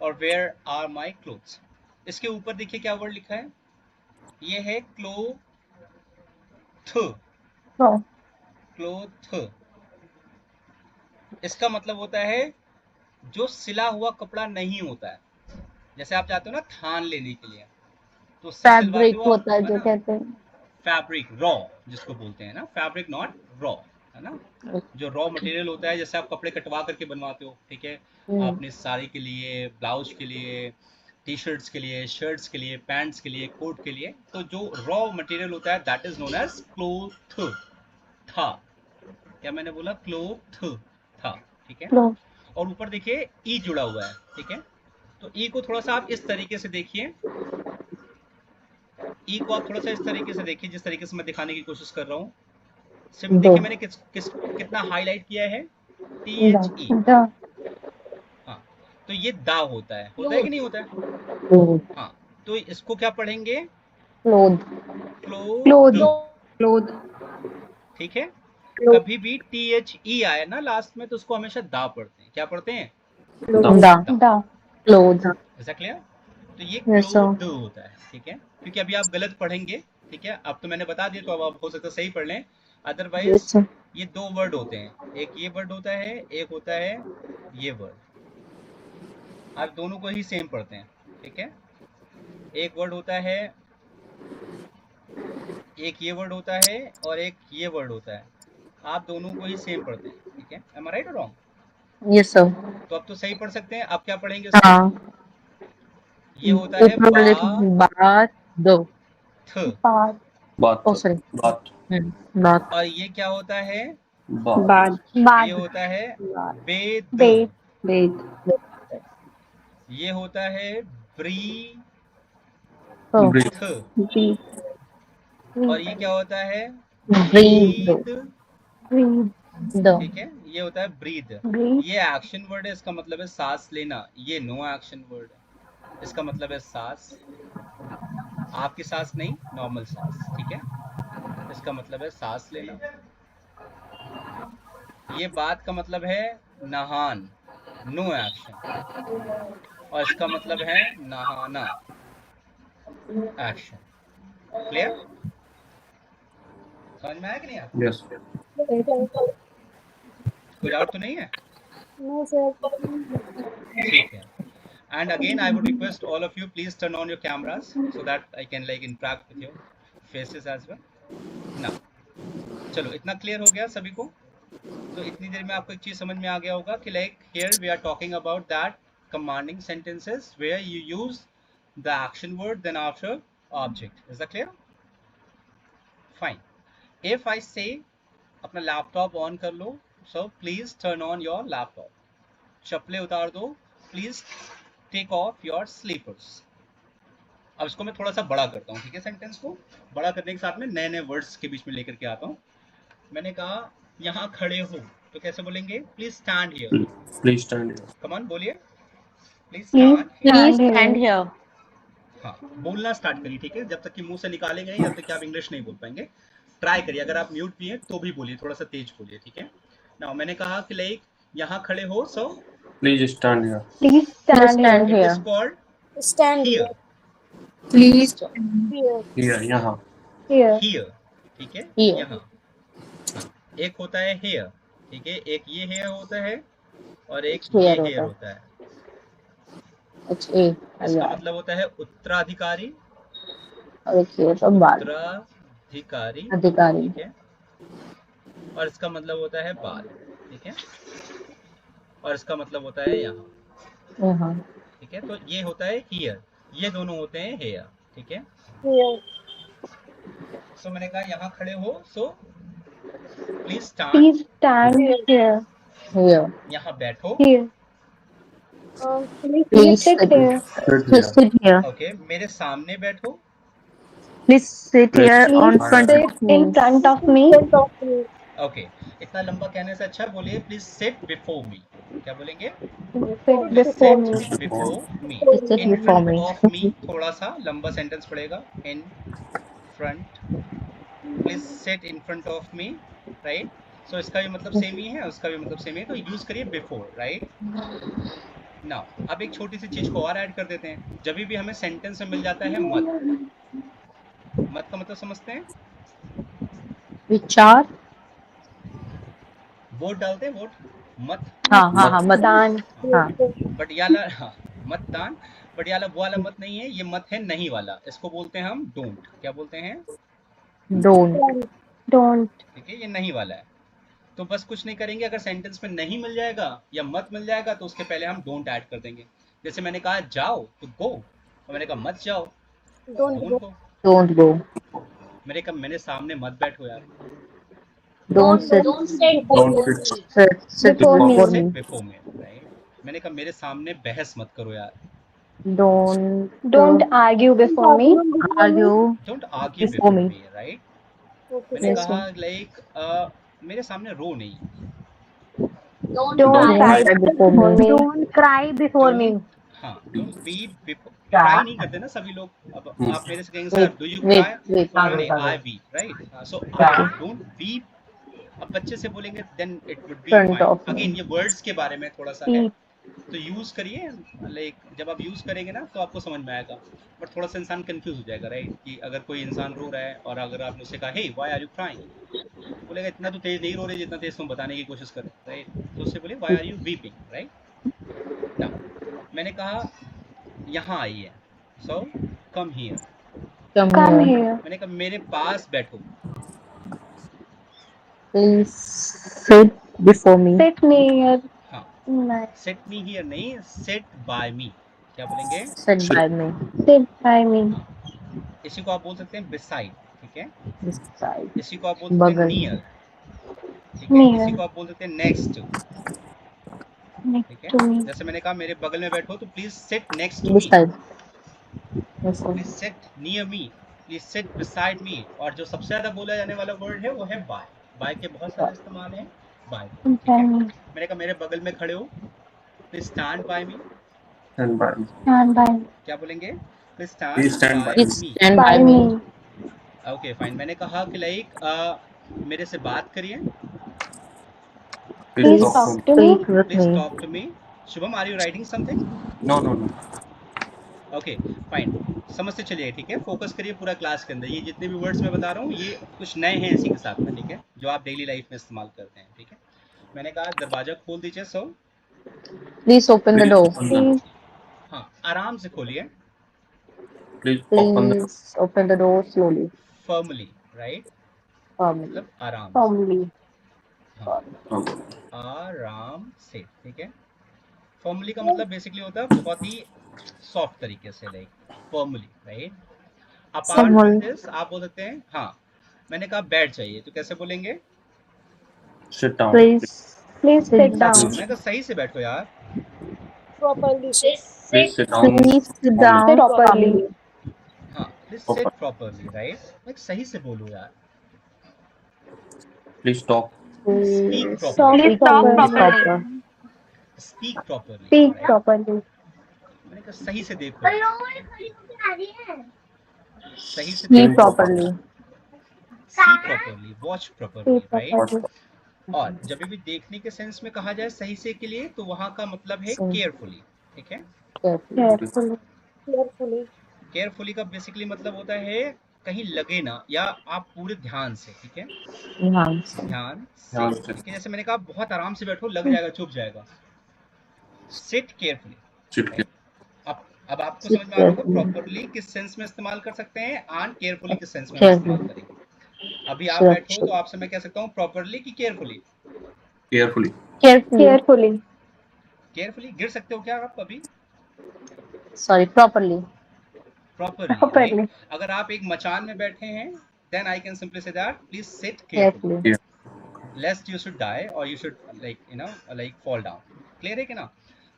और वेयर आर माई क्लोथ्स। इसके ऊपर देखिए क्या वर्ड लिखा है, ये है क्लोथ। क्लोथ, इसका मतलब होता है जो सिला हुआ कपड़ा नहीं होता है। जैसे आप जाते हो ना थान लेने के लिए, तो उससे सिलवाते फैब्रिक हो आप, होता है है जो ना? कहते हैं। फैब्रिक, रॉ जिसको बोलते हैं ना, फैब्रिक नॉट रॉ, है ना? जो रॉ मटेरियल होता है, जैसे आप कपड़े कटवा करके बनवाते हो। ठीक है, अपनी साड़ी के लिए, ब्लाउज के लिए, टी शर्ट्स के लिए, शर्ट्स के लिए, पैंट्स के लिए, कोट के लिए, तो जो रॉ मटेरियल होता है that is known as cloth. था, क्या मैंने बोला? क्लोथ था। ठीक है, क्लोथ। और ऊपर देखिए ई जुड़ा हुआ है। ठीक है, तो ई को थोड़ा सा आप इस तरीके से देखिए, ई को आप थोड़ा सा इस तरीके से देखिए जिस तरीके से मैं दिखाने की कोशिश कर रहा हूँ। सिर्फ दो। देखिए मैंने कितना हाईलाइट किया है, टी एच ई। द। हाँ, तो ये दा होता है कि नहीं होता है? क्लोथ। हाँ, तो इसको क्या पढ़ेंगे? क्लोथ। क्लोथ। क्लोथ। क्लोथ। ठीक है, कभी भी टी एच ई आए ना लास्ट में तो उसको हमेशा दा पढ़ते हैं। क्या पढ़ते हैं? दा। दा। द। क्लोथ। ऐसा क्लियर? तो ये यस सर। क्लोथ होता है। ठीक है, क्योंकि अभी आप गलत पढ़ेंगे। ठीक है, अब तो मैंने बता दिया तो अब आप हो सकता है सही पढ़ लें, अदरवाइज यस सर। ये दो वर्ड होते हैं, एक ये वर्ड होता है, एक होता है ये वर्ड। आप दोनों को ही सेम पढ़ते हैं। ठीक है, एक वर्ड होता है, एक ये वर्ड होता है और एक ये वर्ड होता है, आप दोनों को ही सेम पढ़ते हैं। ठीक है, एम आई राइट और रॉन्ग? Yes sir. तो अब तो सही पढ़ सकते हैं। अब क्या पढ़ेंगे इसको? हाँ, ये होता है ऊपर वाले बात दो। बात। Bath. ओ सॉरी। Bath. बात। और ये क्या होता है? Bath. बाद। ये बाद। होता है वेद। बेद। वेद। ये होता है ब्रीथ। Breathe. ब्रीथ। और ये क्या होता है? ब्रीद। ब्रीद। ब्रीथ। दो। ठीक है, ये होता है ब्रीद। ब्रीथ। ये एक्शन वर्ड है, इसका मतलब है सांस लेना। ये नो एक्शन वर्ड है, इसका मतलब है सांस, आपकी सांस नहीं, नॉर्मल सांस। ठीक है, इसका मतलब है सांस लेना। ये बात का मतलब है नहान, नो एक्शन, और इसका मतलब है नहाना, एक्शन। क्लियर? समझ में आया कि नहीं आया? Yes. कोई डाउट तो नहीं है? No sir. ठीक है, and again I would request all of you please turn on your cameras so that I can like interact with your faces as well. now चलो, इतना क्लियर हो गया सभी को? तो इतनी देर में आपको एक चीज समझ में आ गया होगा कि like here we are talking about that commanding sentences where you use the action word then after object. Is that clear? Fine. If I say अपना लैपटॉप ऑन कर लो, so please turn on your laptop. चप्पलें उतार दो, please take off your slippers. अब इसको मैं थोड़ा सा बड़ा करता हूँ। ठीक है, सेंटेंस को बड़ा करने के साथ में नए नए वर्ड्स के बीच में लेकर के आता हूँ। मैंने कहा यहाँ खड़े हो, तो कैसे बोलेंगे? Please stand here. Please stand here. Come on बोलिए, please please stand here. Please stand stand here. Here. हाँ, बोलना स्टार्ट करिए, ठीक है? जब तक कि मुंह से निकालेंगे नहीं, जब तक कि आप इंग्लिश नहीं बोल पाएंगे। ट्राई करिए, अगर आप म्यूट भी हैं तो भी बोलिए, थोड़ा सा तेज बोलिए, ठीक है? नाउ मैंने कहा कि लाइक यहाँ खड़े हो, सो Please stand here. Please Please stand stand it here. Is here. Called Stand here. here. Please stand Here. Here, यहाँ. here. हियर, ठीक है? Here. यहाँ। हाँ, एक होता है हेयर, ठीक है? एक ये हेयर होता है और एक ये Here हेयर होता है. होता है। अच्छा A इसका यार. मतलब होता है उत्तराधिकारी, और एक ये तो बाल. उत्तराधिकारी, अधिकारी. ठीक है? और इसका मतलब होता है बाल, ठीक है? और इसका मतलब होता है यहाँ, यहाँ. ठीक है? तो ये होता है हियर, ये दोनों होते हैं हेयर, ठीक है? Here. सो मैंने कहा यहाँ खड़े हो, so please stand. Please stand Here. here. Here. यहाँ बैठो, Here. Please Please sit sit. here. Sit Please here. sit here. Okay? मेरे सामने बैठो, Please sit Please here on Please front sit of me. in front of In me. front of me. Okay? इतना लंबा कहने से अच्छा बोलिए please sit before me. क्या बोलेंगे? Sit please before sit me. Before me. Please sit in before front me. Of me, थोड़ा सा लंबा सेंटेंस पड़ेगा। In front, please sit in front of me, right? So इसका भी मतलब सेम ही है, उसका भी मतलब सेम है, तो यूज करिए बिफोर, राइट? नाउ अब एक छोटी सी चीज को और ऐड कर देते हैं। जब भी हमें सेंटेंस में मिल जाता है मत, मत का मतलब समझते हैं? विचार. वोट डालते हैं, वोट, मत, हाँ मतदान. हाँ. बटियाला, हाँ, मतदान। बटियाला वो वाला मत नहीं है, ये मत है नहीं वाला, इसको बोलते हैं हम डोंट। क्या बोलते हैं? Don't. Don't. ठीक है, ये नहीं वाला है। तो बस कुछ नहीं करेंगे, अगर सेंटेंस में नहीं मिल जाएगा या मत मिल जाएगा तो उसके पहले हम डोंट ऐड कर देंगे। जैसे मैंने कहा जाओ तो गो, और मैंने कहा मत जाओ, Don't don't go. Go. Don't go. मैंने कहा मेरे सामने मत बैठो यार, Don't sit. Don't sit Don't before sit. me. Sit Before me. before sit me. Before me, right? मैंने कहा मेरे सामने बहस मत करो यार, Don't argue before me. argue don't argue before before me. Me, right? Okay. मैंने Yes, कहा sir. लाइक मेरे सामने रो नहीं, Don't Don't Don't cry. cry cry. Before before me. me. Don't cry before me. Don't, हाँ, don't weep, cry नहीं करते ना सभी लोग। अब आप मेरे से कहेंगे sir Wait, do you wait, cry, wait. तो नहीं, I weep, right? So I don't weep. अब बच्चे से बोलेंगे then it would be Front fine. of again me. ये वर्ड्स के बारे में थोड़ा सा है, तो यूज करिए, लाइक जब आप यूज करेंगे ना तो आपको समझ में आएगा। बट थोड़ा सा इंसान कंफ्यूज हो जाएगा, राइट? कि अगर कोई इंसान रो रहा है और अगर आपने उससे कहा हे व्हाई आर यू क्राइंग, तो बोलेगा इतना तो तेज नहीं रो रहे जितना तेज तुम बताने की कोशिश कर, राइट? तो उससे बोले why are you weeping, right? Now मैंने कहा यहाँ आइए, so come here. Come Come here. here. मैंने कहा मेरे पास बैठो, Please sit before me. Sit near हाँ, me. सेट मी हियर नहीं, सेट बाय मी। क्या बोलेंगे? Sit Sit. by me. Sit by me. हाँ, इसी को आप बोल सकते हैं बिसाइड, ठीक है? This side. इसी को आप बोल सकते हैं बगल. नियर, ठीक है? Near. इसी को आप बोल सकते हैं नेक्स्ट, Next ठीक है? to me. जैसे मैंने कहा मेरे बगल में बैठो, तो please sit next to This me, side. Yes, sir. Please sit near me, please sit beside me. और जो सबसे ज्यादा बोला जाने वाला वर्ड है वो है बाय। बाय के बहुत सारे इस्तेमाल हैं, बाय, ठीक By है? me. मैंने कहा मेरे बगल में खड़े हो, please stand by me. Stand by me. Stand by me. क्या बोलेंगे? Please stand Please stand by by me. Please me. stand by By me. me. Okay fine. मैंने कहा कि लाइक मेरे से बात करिए, Please Please talk to me. talk to me. Speak with please me. Talk to me. Shubham are you writing something? No, no, no. Okay fine, समझते चलिए, ठीक है? फोकस करिए पूरा क्लास के अंदर। ये जितने भी वर्ड्स मैं बता रहा हूँ ये कुछ नए हैं इसी के साथ में, ठीक है? जो आप डेली लाइफ में इस्तेमाल करते हैं, ठीक है? मैंने कहा दरवाजा खोल दीजिए, सो Please open the Please door. open the door. हाँ, आराम से खोलिए, Please open the door. Please open the door slowly. Firmly, right? Firmly. मतलब आराम से, Firmly. हाँ, Okay. आराम से, ठीक है? फर्मली का मतलब बेसिकली होता है बहुत ही सॉफ्ट तरीके से, like firmly, right? Apart from this आप बोल सकते हैं, हाँ मैंने कहा बैठ जाइए, तो कैसे बोलेंगे? Sit down. Please Please sit sit down. down. मैंने कहा सही से बैठो यार, Properly. Sit. Please sit down. Please sit properly. down Sit properly. properly. हाँ, please seat properly, right? Like सही से बोलो यार, Please talk. Speak Please properly, speak properly. proper. Speak properly, Speak right? properly. मैंने कहा सही से देखो, सही से See देखो, properly. See properly, watch properly, right. properly. और जब भी देखने के सेंस में कहा जाए सही से के लिए, तो वहां का मतलब है So केयरफुली, ठीक है। carefully. Carefully. केयरफुली। केयरफुली का बेसिकली मतलब होता है कहीं लगे ना, या आप पूरे ध्यान से, ठीक है, ध्यान से. ध्यान से, ध्यान से। ठीक है। जैसे मैंने कहा बहुत आराम से बैठो, लग जाएगा, चुप जाएगा, सिट केयरफुली, Sit राइट। अब आपको Sit समझ में आ रहा होगा carefully. प्रॉपरली किस सेंस में इस्तेमाल कर सकते हैं, एंड केयरफुली किस सेंस में हम इस्तेमाल Carefully. करेंगे। अभी आप बैठो तो सुरक्षित. आपसे मैं कह सकता हूँ प्रॉपरली कि carefully. carefully. Carefully. Carefully. Carefully गिर सकते हो क्या आप अभी? Sorry, properly. Properly, right. Properly. अगर आप एक मचान में बैठे हैं, then I can simply say that please sit carefully, Carefully. Yeah. Lest you should die और you should like you know like fall down. Clear है कि ना?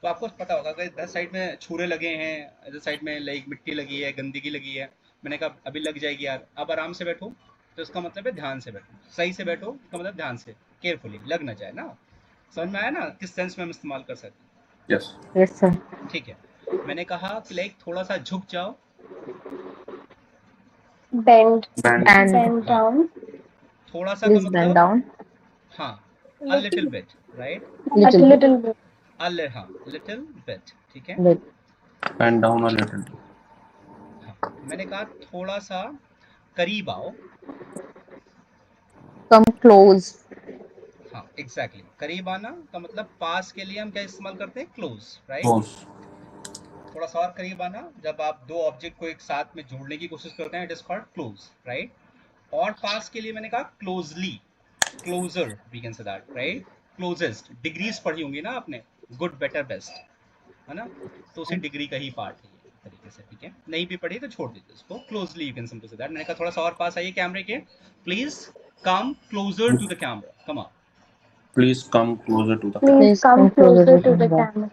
तो आपको पता होगा अगर इधर साइड में छुरे लगे हैं, इधर साइड में लाइक मिट्टी लगी है, गंदगी लगी है, मैंने कहा अभी लग जाएगी यार, अब आराम से बैठो, तो इसका मतलब है ध्यान से बैठो, सही से बैठो, इसका मतलब ध्यान से, केयरफुली, लग ना जाए ना। समझ में आया ना किस सेंस में हम इस्तेमाल कर सकते Yes. Yes, sir. हैं? ठीक है। मैंने कहा कि लाइक थोड़ा सा झुक जाओ, Bend. Band. Bend. Bend हाँ, down. थोड़ा सा का Please bend मतलब, down. हाँ, a little bit, right, A Little bit. little bit. हाँ, little bit, ठीक है। Bit. Bend down a little. हाँ, मैंने कहा थोड़ा सा करीब आओ, Come close. हाँ एग्जैक्टली, करीब आना का मतलब पास के लिए हम क्या इस्तेमाल करते हैं, क्लोज, राइट। Close. थोड़ा सा और करीब आना, जब आप दो ऑब्जेक्ट को एक साथ में जोड़ने की कोशिश करते हैं, it is called close, right. और पास के लिए मैंने कहा closely, closer we can say that, right. Closest, degrees पढ़ी होंगी ना आपने, गुड बेटर बेस्ट, है ना, तो उसी डिग्री का ही पार्ट है ये तरीके से, ठीक है। नहीं भी पढ़ी तो छोड़ दीजिए उसको, closely you can simply say that. मैंने कहा थोड़ा सा और पास आइए कैमरे के, please come closer to the camera, come on, Please come closer to the camera. Please Please come come closer closer to to the camera. camera.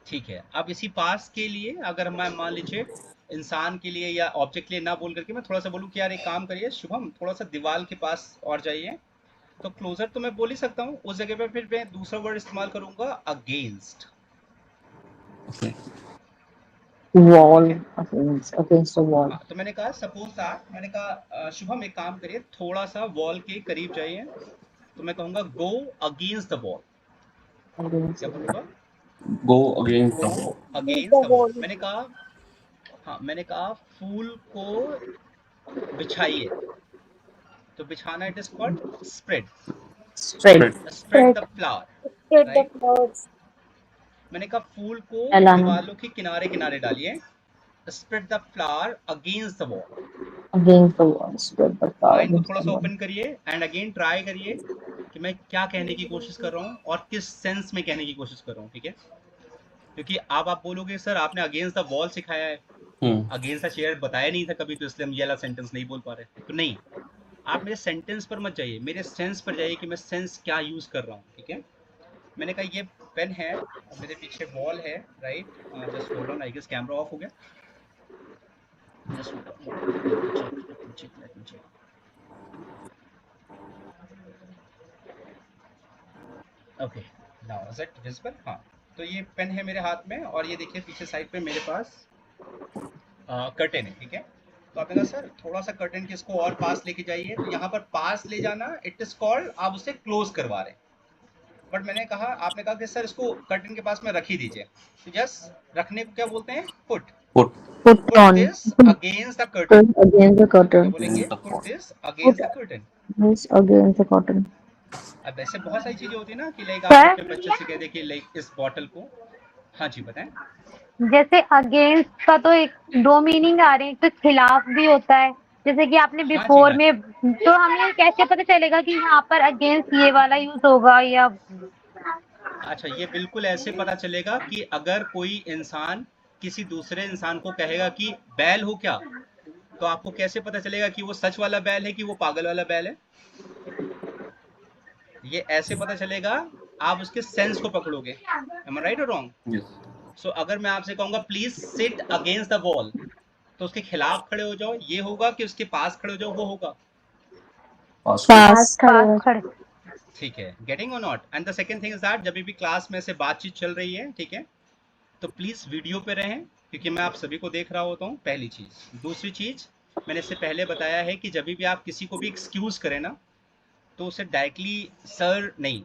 ठीक है। अब इसी पास के लिए अगर मैं मान लीजिए इंसान के लिए या ऑब्जेक्ट के लिए ना बोल करके मैं थोड़ा सा बोलूँ कि यार एक काम करिए शुभम, थोड़ा सा दीवार के पास और जाइए, तो क्लोजर तो मैं बोल ही सकता हूँ, उस जगह पे फिर मैं दूसरा वर्ड इस्तेमाल करूंगा, अगेंस्ट, Okay. Wall. ठीक है। Against the wall. हाँ, तो मैंने कहा सपोज दैट, मैंने कहा शुभम एक काम करिए, थोड़ा सा वॉल के करीब जाइए, तो मैं कहूंगा go against the wall. Against क्या the wall. बोलूंगा? Go against the wall. Against the wall. मैंने कहा, हाँ मैंने कहा फूल को बिछाइए, तो बिछाना it is called spread, Spread. Spread. Spread the Spread. Flower, Spread the right. flowers. मैंने कहा फूल को फैलाना. दीवारों के किनारे किनारे डालिए, spread the flower against the wall. Against the wall. Spread the flower mind को against थोड़ा the सा wall. ओपन करिए एंड अगेन ट्राई करिए कि मैं क्या कहने की कोशिश कर रहा हूँ और किस सेंस में कहने की कोशिश कर रहा हूँ, ठीक है। क्योंकि अब आप बोलोगे सर आपने अगेंस्ट द वॉल सिखाया है, अगेंस्ट द चेयर बताया नहीं था कभी, तो इसलिए हम ये वाला सेंटेंस नहीं बोल पा रहे। तो नहीं, आप मेरे सेंटेंस पर मत जाइए, मेरे सेंस पर जाइए कि मैं सेंस क्या यूज कर रहा हूँ, ठीक है। मैंने कहा ये पेन है, मेरे पीछे वॉल है, right. Just hold on, I guess camera off हो गया, just hold on, let me check. Okay, now is it visible? हाँ, तो ये पेन है मेरे हाथ में, और ये देखिए पीछे साइड पे मेरे पास कर्टेन है, ठीक है। तो आपने कहा सर थोड़ा सा कर्टेन की इसको और पास लेके जाइए, तो यहाँ पर पास ले जाना इट इज कॉल्ड, आप उसे क्लोज करवा रहे हैं। बट मैंने कहा, आपने कहा कि सर इसको कर्टेन के पास में रख ही दीजिए, तो जस्ट रखने को क्या बोलते हैं, put. Put. Put put on. This against the curtain, Put against the क्या curtain. बोलेंगे, Against the put curtain. This against the curtain. This against the curtain. अब ऐसे बहुत सारी चीजें होती है ना कि लाइक आप सर, अपने बच्चे से कह दे कि लाइक इस बॉटल को, हाँ जी बताएं। जैसे अगेंस्ट का तो एक दो मीनिंग आ रहे हैं, तो खिलाफ भी होता है, जैसे कि आपने हाँ जी, बिफोर हाँ में, तो हमें कैसे पता चलेगा कि यहाँ पर अगेंस्ट ये वाला यूज होगा या अच्छा, ये बिल्कुल ऐसे पता चलेगा कि अगर कोई इंसान किसी दूसरे इंसान को कहेगा कि बैल हो क्या, तो आपको कैसे पता चलेगा कि वो सच वाला बैल है कि वो पागल वाला बैल है? ये ऐसे पता चलेगा, आप उसके सेंस को पकड़ोगे। एम आई राइट और रॉन्ग? Yes. सो अगर मैं आपसे कहूंगा please sit against the wall, तो उसके खिलाफ खड़े हो जाओ, ये होगा कि उसके पास खड़े हो जाओ, वो होगा? Pass. Pass. पास खड़े? ठीक है, गेटिंग और not. And the second thing is that जब भी क्लास में से बातचीत चल रही है, ठीक है, तो प्लीज़ वीडियो पे रहें, क्योंकि मैं आप सभी को देख रहा होता हूँ, पहली चीज़। दूसरी चीज़, मैंने इससे पहले बताया है कि जब भी आप किसी को भी एक्सक्यूज़ करें ना, तो उसे डायरेक्टली सर नहीं,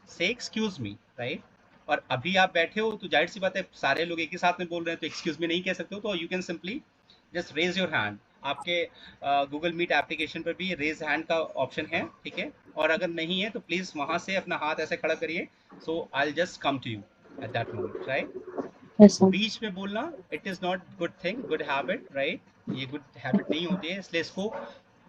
से एक्सक्यूज़ मी, राइट? और अभी आप बैठे हो तो जाहिर सी बात है सारे लोग एक ही साथ में बोल रहे हैं, तो एक्सक्यूज़ मी नहीं कह सकते हो, तो you can simply just raise your hand. आपके गूगल मीट एप्लीकेशन पर भी रेज हैंड का ऑप्शन है, ठीक है? और अगर नहीं है तो प्लीज़ वहाँ से अपना हाथ ऐसे खड़ा करिए, so I will just come to you at that moment, right? Yes, sir. बीच में बोलना it is not good thing, good habit, right? ये गुड हैबिट नहीं होती है, इसलिए इसको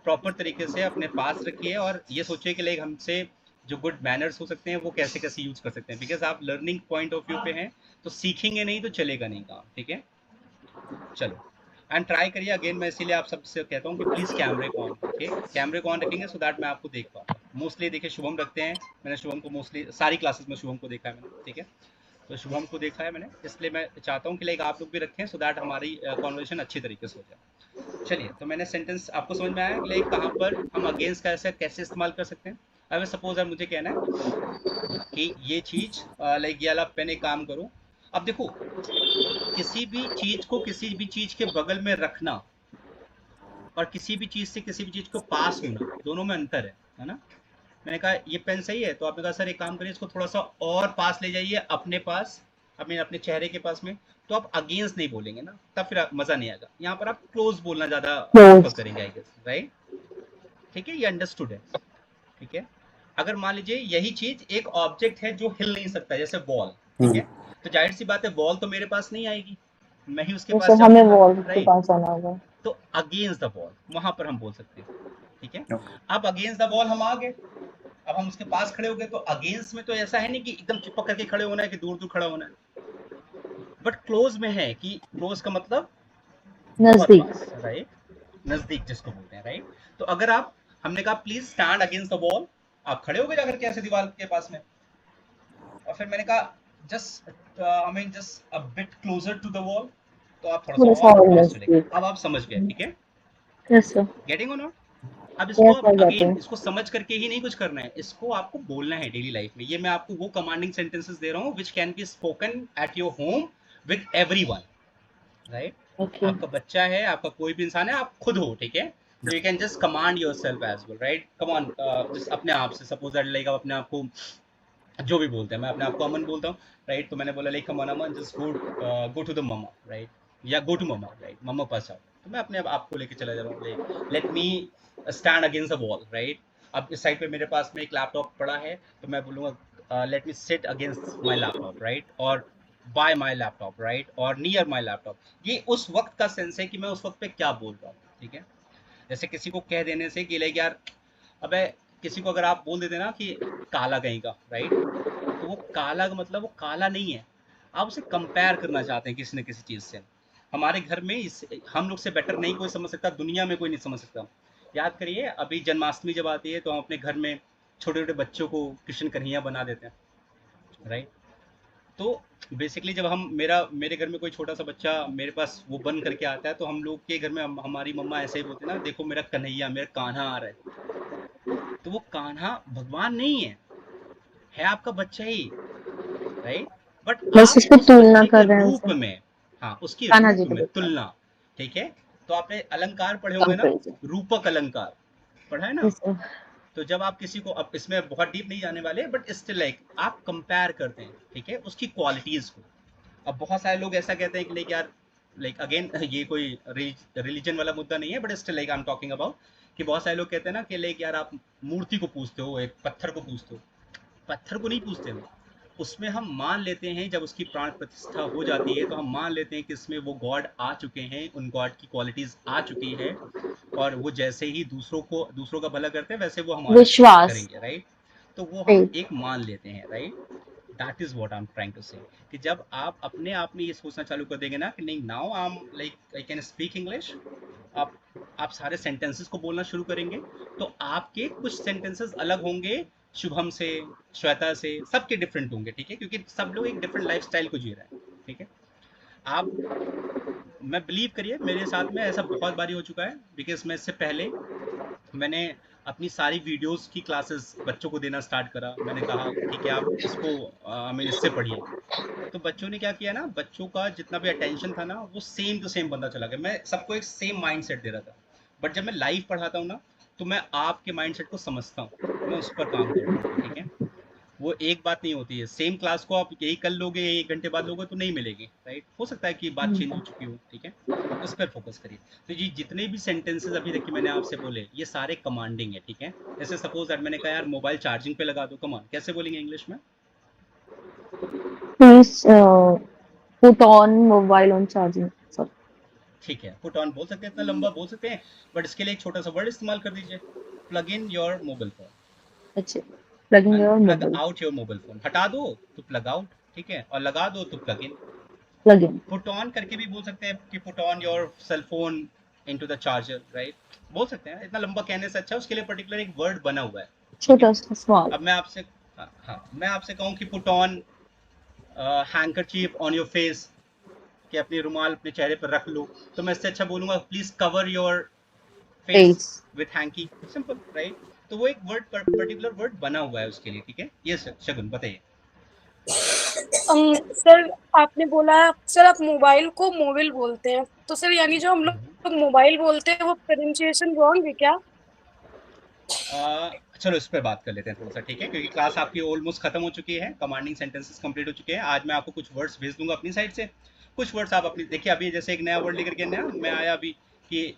प्रॉपर तरीके से अपने पास रखिए और ये सोचिए कि लाइक हमसे जो गुड मैनर्स हो सकते हैं वो कैसे कैसे यूज कर सकते हैं, बिकॉज आप लर्निंग पॉइंट ऑफ व्यू पे हैं, तो सीखेंगे नहीं तो चलेगा नहीं काम, ठीक है? चलो, एंड ट्राई करिए अगेन, मैं इसीलिए आप सबसे कहता हूँ कि प्लीज़ कैमरे को ऑन रखिए, कैमरे को ऑन रखेंगे सो दैट मैं आपको देख पाऊँ। मोस्टली देखिए शुभम रखते हैं, मैंने शुभम को मोस्टली सारी क्लासेस में शुभम को देखा है मैंने, ठीक है? तो शुभम को देखा है मैंने, इसलिए मैं चाहता हूँ कि लाइक आप लोग भी रखें सो दैट हमारी कॉन्वर्सेशन अच्छी तरीके से हो जाए। चलिए, तो मैंने सेंटेंस आपको समझ में आया कि लाइक कहाँ पर हम अगेंस्ट का ऐसे कैसे इस्तेमाल कर सकते हैं। अगर सपोज है मुझे कहना है कि ये चीज़ लाइक ये वाला पेन एक काम करो। अब देखो, किसी भी चीज़ को किसी भी चीज़ के बगल में रखना और किसी भी चीज़ से किसी भी चीज़ को पास होना, दोनों में अंतर है ना? मैंने कहा ये पेन सही है, तो आपने कहा सर एक काम करिए इसको थोड़ा सा और पास ले जाइए अपने पास, अपने अपने चेहरे के पास में, तो आप अगेंस्ट नहीं बोलेंगे ना, तब फिर मजा नहीं आएगा। यहाँ पर आप क्लोज बोलना ज्यादा प्रेफर करेंगे आई गेस, राइट? ठीक है, ये अंडरस्टूड है, ठीक है? अगर मान लीजिए यही चीज एक ऑब्जेक्ट है जो हिल नहीं सकता, जैसे बॉल, ठीक है? तो जाहिर सी बात है बॉल तो मेरे पास नहीं आएगी, मैं ही उसके पास हमें जाऊंगा, वॉल के राइट? पास आना होगा। तो अगेंस्ट द बॉल वहां पर हम बोल सकते हैं, ठीक है? Okay. अब अगेंस्ट द बॉल हम आ गए, अब हम उसके पास खड़े हो गए, तो अगेंस्ट में तो ऐसा है नहीं कि एकदम चिपक करके खड़े होना है कि दूर दूर खड़ा होना है, बट क्लोज में है कि क्लोज का मतलब नजदीक, राइट? नजदीक जिसको बोलते हैं, राइट? तो अगर आप, हमने कहा please stand against the wall, आप खड़े हो गए जाकर के ऐसे दीवार के पास में, और फिर मैंने कहा just I mean just a bit closer to the wall, तो आप थोड़ा सा और पास चले गए। अब आप समझ गए, ठीक है? यस सर, गेटिंग और नॉट? अब इसको यस सर, अगेन इसको समझ करके ही नहीं कुछ करना है, इसको आपको बोलना है डेली लाइफ में। ये मैं आपको वो कमांडिंग सेंटेंसेस दे रहा हूँ which can be spoken at your home with everyone, right? Okay, आपका बच्चा है, आपका कोई भी इंसान है, आप खुद हो, ठीक है? तो you can just command yourself as well, right? Come on, अपने आप से, सपोज दैट लाइक आप अपने आप को जो भी बोलते हैं, मैं अपने आप को अमन बोलता हूँ, राइट? तो मैंने बोला like come on Aman, just go to the mamma, right? या गो टू मम्मा, राइट? मम्मा पास आओ, तो मैं अपने आप को लेके चला जा रहा हूँ, like let me stand against the wall, right? अब इस साइड पे मेरे पास में एक लैपटॉप पड़ा है, तो मैं बोलूँगा let me sit against my laptop, right? और बाय माई लैपटॉप, राइट? और नियर माई लैपटॉप। ये उस वक्त का सेंस है कि मैं उस वक्त पे क्या बोल रहा हूँ, ठीक है? जैसे किसी को कह देने से कि लाइक यार, अबे, किसी को अगर आप बोल देते ना कि काला कहीं का, राइट? तो वो काला का मतलब वो काला नहीं है, आप उसे कंपेयर करना चाहते हैं किसी न किसी चीज़ से। हमारे घर में इस हम लोग से बेटर नहीं कोई समझ सकता, दुनिया में कोई नहीं समझ सकता। याद करिए, अभी जन्माष्टमी जब आती है तो हम अपने घर में छोटे छोटे बच्चों को कृष्ण कन्हैया बना देते हैं, राइट? तो बेसिकली जब हम मेरे घर में कोई छोटा सा बच्चा मेरे पास वो बन करके आता है, तो हम लोग के घर में हमारी मम्मा ऐसे ही बोलती है ना, देखो मेरा कन्हैया, मेरा कान्हा आ रहा है। तो वो कान्हा भगवान नहीं है आपका बच्चा ही, राइट? बट बस आप उसको उस तुलना बच्चे के कर रहे हैं रूप उनसे, में, हाँ, उसकी कान्हा जी रूप को में देखकर, तुलना, ठीक है? तो आपने अलंकार पढ़े होंगे ना, कंपेरिजन। रूपक अलंकार पढ़ा है ना? यस सर, तो जब आप किसी को, अब इसमें बहुत डीप नहीं जाने वाले, बट स्टिल लाइक आप कंपेयर करते हैं, ठीक है, उसकी क्वालिटीज को। अब बहुत सारे लोग ऐसा कहते हैं कि लाइक यार, लाइक अगेन ये कोई रिलीजन वाला मुद्दा नहीं है, but still like I am talking about कि बहुत सारे लोग कहते हैं ना कि लाइक यार आप मूर्ति को पूछते हो, एक पत्थर को पूछते हो। पत्थर को नहीं पूछते हम, उसमें हम मान लेते हैं, जब उसकी प्राण प्रतिष्ठा हो जाती है तो हम मान लेते हैं कि इसमें वो गॉड आ चुके हैं, उन गॉड की क्वालिटीज आ चुकी है, और वो जैसे ही दूसरों का भला करते हैं वैसे वो हमारा विश्वास, करेंगे, राइट? तो वो हम फेथ। एक मान लेते हैं, right? That is what I am trying to say, कि जब आप अपने आप में ये सोचना चालू कर देंगे ना कि नहीं, now I am like I can speak English, आप सारे सेंटेंसेस को बोलना शुरू करेंगे, तो आपके कुछ सेंटेंसेस अलग होंगे शुभम से, श्वेता से, सबके डिफरेंट होंगे, ठीक है? क्योंकि सब लोग एक डिफरेंट लाइफस्टाइल को जी रहे हैं, ठीक है? आप, मैं बिलीव करिए, मेरे साथ में ऐसा बहुत बारी हो चुका है, बिकॉज मैं इससे पहले मैंने अपनी सारी वीडियोस की क्लासेस बच्चों को देना स्टार्ट करा। मैंने कहा ठीक है, आप इसको आई मीन इससे पढ़िए, तो बच्चों ने क्या किया ना, बच्चों का जितना भी अटेंशन था ना वो सेम टू सेम बंदा चला गया। मैं सबको एक सेम माइंडसेट दे रहा था, बट जब मैं लाइव पढ़ाता हूँ ना तो मैं आपके माइंडसेट को समझता हूँ, मैं उस पर काम करता हूँ, ठीक है। वो एक बात नहीं होती है, सेम क्लास को आप यही कल लोगे, यही 1 घंटे बाद लोगे तो नहीं मिलेगी, राइट। हो सकता है कि बात चेंज हो चुकी हो, ठीक है। उस पर फोकस करिए। तो ये जितने भी सेंटेंसेस अभी तक के मैंने आपसे बोले ये सारे कमांडिंग है, ठीक है। जैसे सपोज दैट मैंने कहा यार मोबाइल चार्जिंग पे लगा दो, कमान कैसे बोलेंगे इंग्लिश में? Please put on mobile on charging. Sorry. ठीक है, पुट ऑन बोल सकते हैं, इतना लंबा बोल सकते हैं, बट इसके लिए एक छोटा सा वर्ड इस्तेमाल कर दीजिए, plug in your mobile phone अच्छा, plugging and your plug mobile. Out your mobile phone. हटा दो तो प्लग आउट, ठीक है, और लगा दो तो plug in. Plug in. Put on करके भी बोल सकते हैं कि put on your cell phone into the charger, right, बोल सकते हैं। इतना लंबा कहने से अच्छा उसके लिए पर्टिकुलर एक वर्ड बना हुआ है, ठीक है। छोटा सा small. अब मैं आपसे मैं आपसे कहूँ कि put on handkerchief on your face, कि अपनी रुमाल अपने चेहरे पर रख लो, तो मैं इससे अच्छा बोलूंगा please cover your face Face. With hanky, simple, right. तो वो एक वर्ड पर्टिकुलर वर्ड बना हुआ है उसके लिए, ठीक है। ये शगुन बताइए। सर आपने बोला सर आप मोबाइल को मोबाइल बोलते हैं, तो सर यानी जो हम लोग मोबाइल बोलते हैं वो प्रोनाउंसिएशन रॉन्ग है क्या? चलो इस पर बात कर लेते हैं थोड़ा सा, ठीक है, क्योंकि क्लास आपकी ऑलमोस्ट खत्म हो चुकी है, कमांडिंग सेंटेंसेस कंप्लीट हो चुके हैं। आज मैं आपको कुछ वर्ड्स भेज दूंगा अपनी साइड से, कुछ वर्ड्स आप अपनी देखिए। अभी जैसे एक नया वर्ड लेकर के नया मैं आया अभी कि